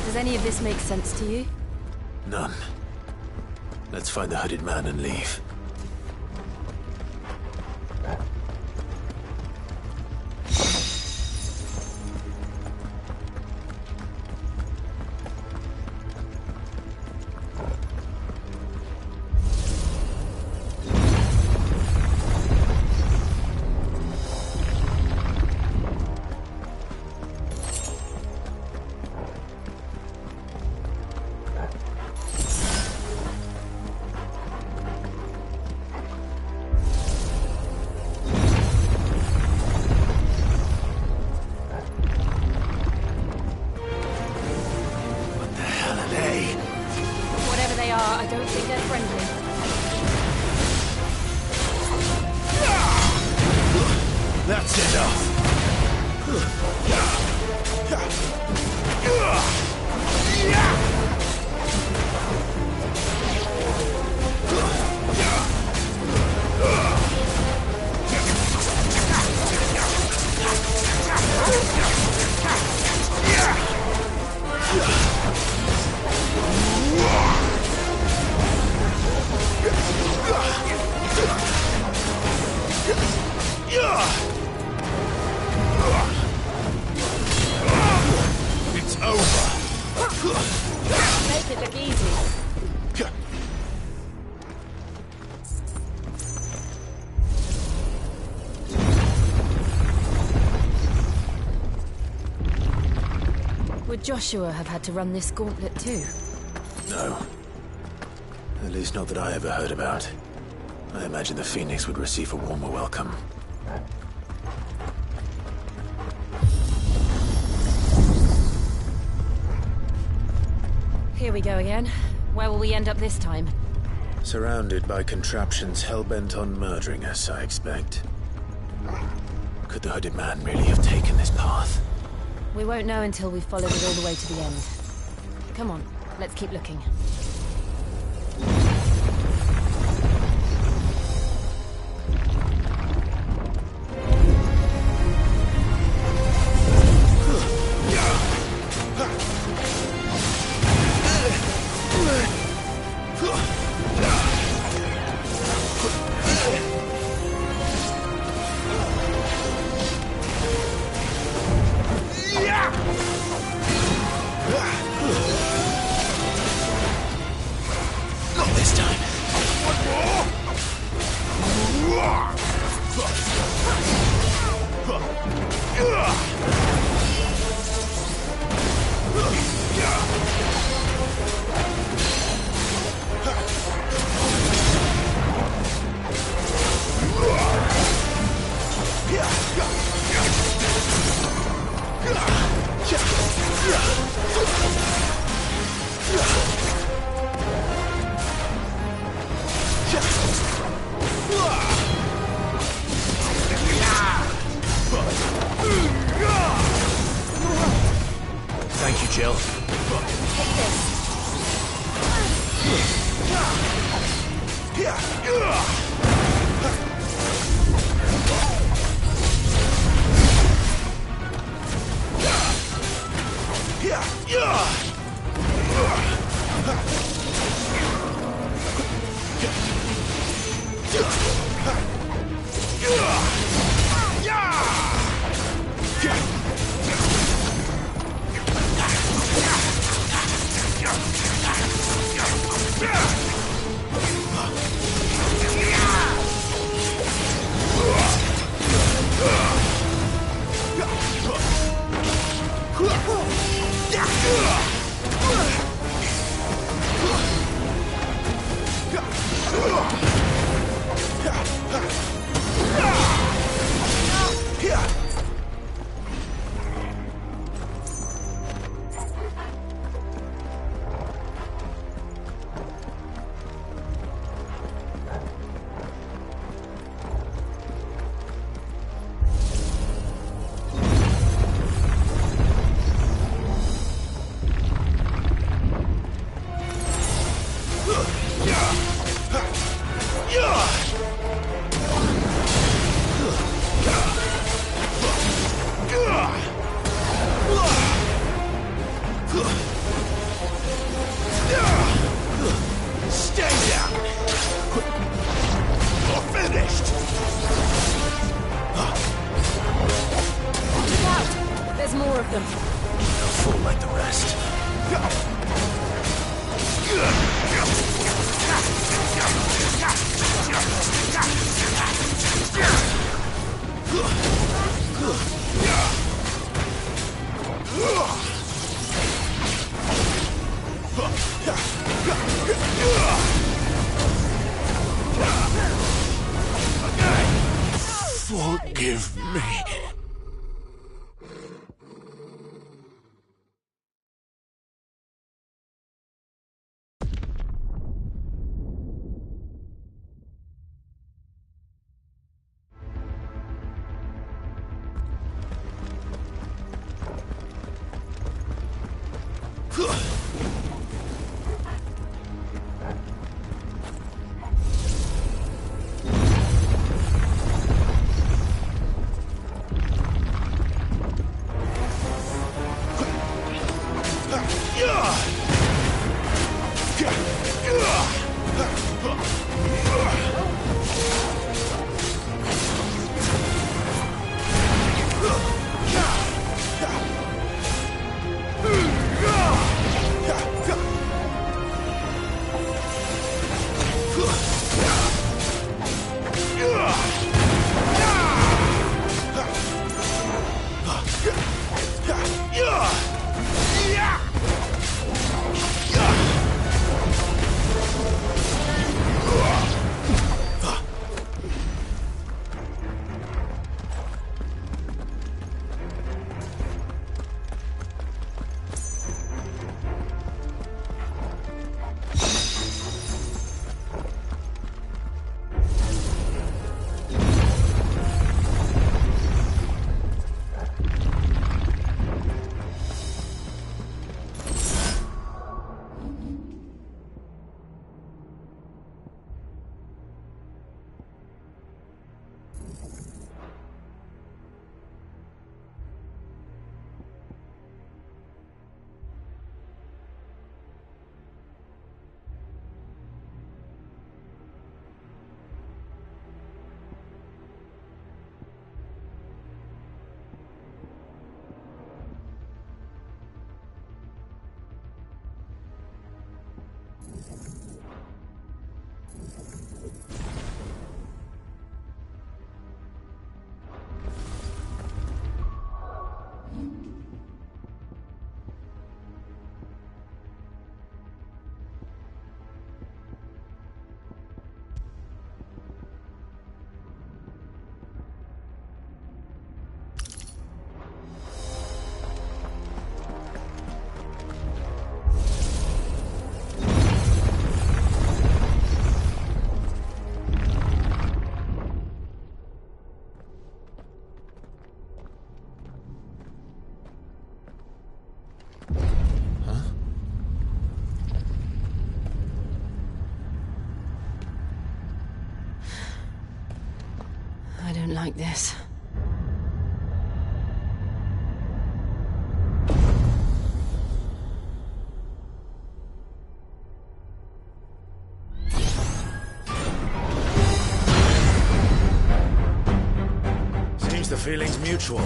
Does any of this make sense to you? None. Let's find the hooded man and leave. I don't think they're friendly. That's enough. It's over. Make it look easy. Would Joshua have had to run this gauntlet too? No. At least not that I ever heard about. I imagine the Phoenix would receive a warmer welcome. Here we go again. Where will we end up this time? Surrounded by contraptions hell-bent on murdering us, I expect. Could the hooded man really have taken this path? We won't know until we've followed it all the way to the end. Come on, let's keep looking. Jill. Take this. Forgive me. don't like this. Seems the feeling's mutual.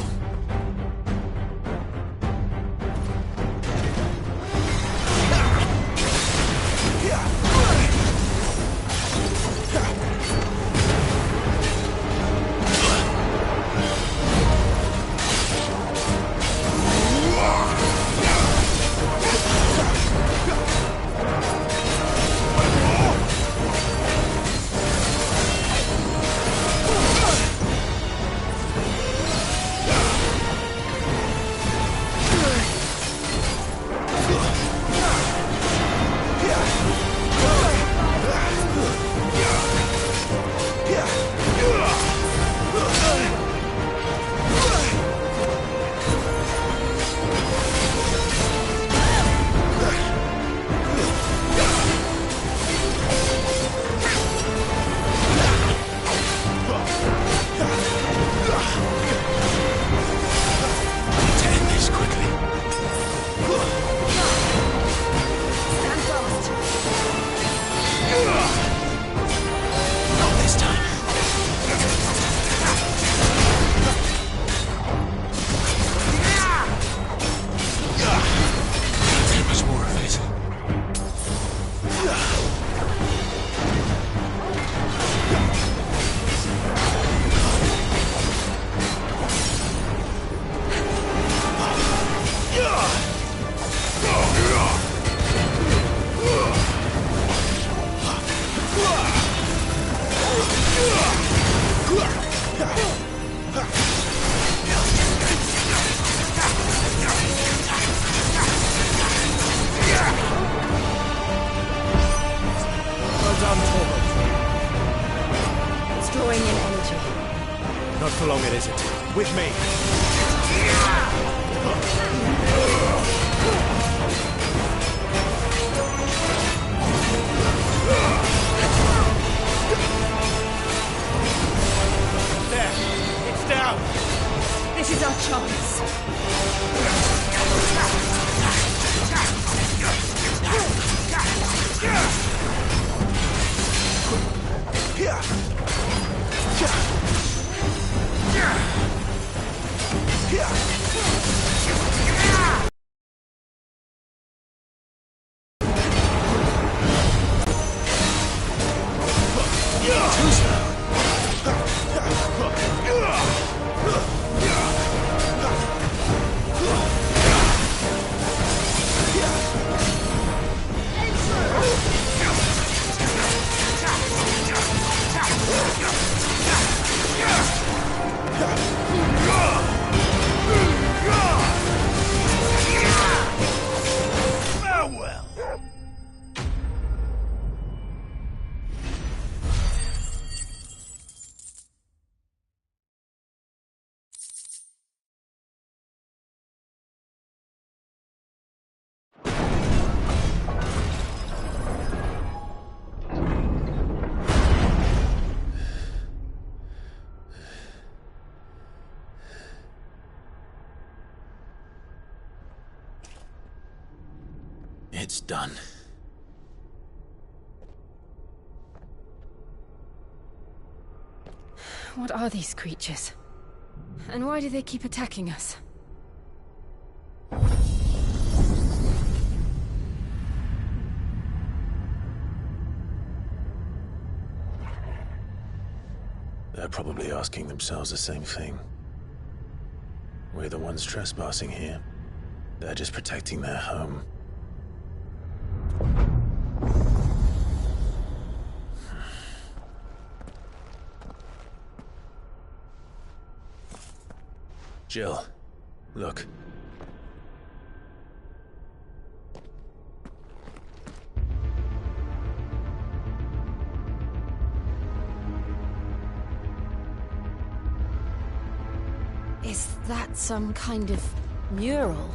Not for long, it isn't. With me. There. It's down. This is our chance. It's done. What are these creatures? And why do they keep attacking us? They're probably asking themselves the same thing. We're the ones trespassing here. They're just protecting their home. Jill, look. Is that some kind of mural?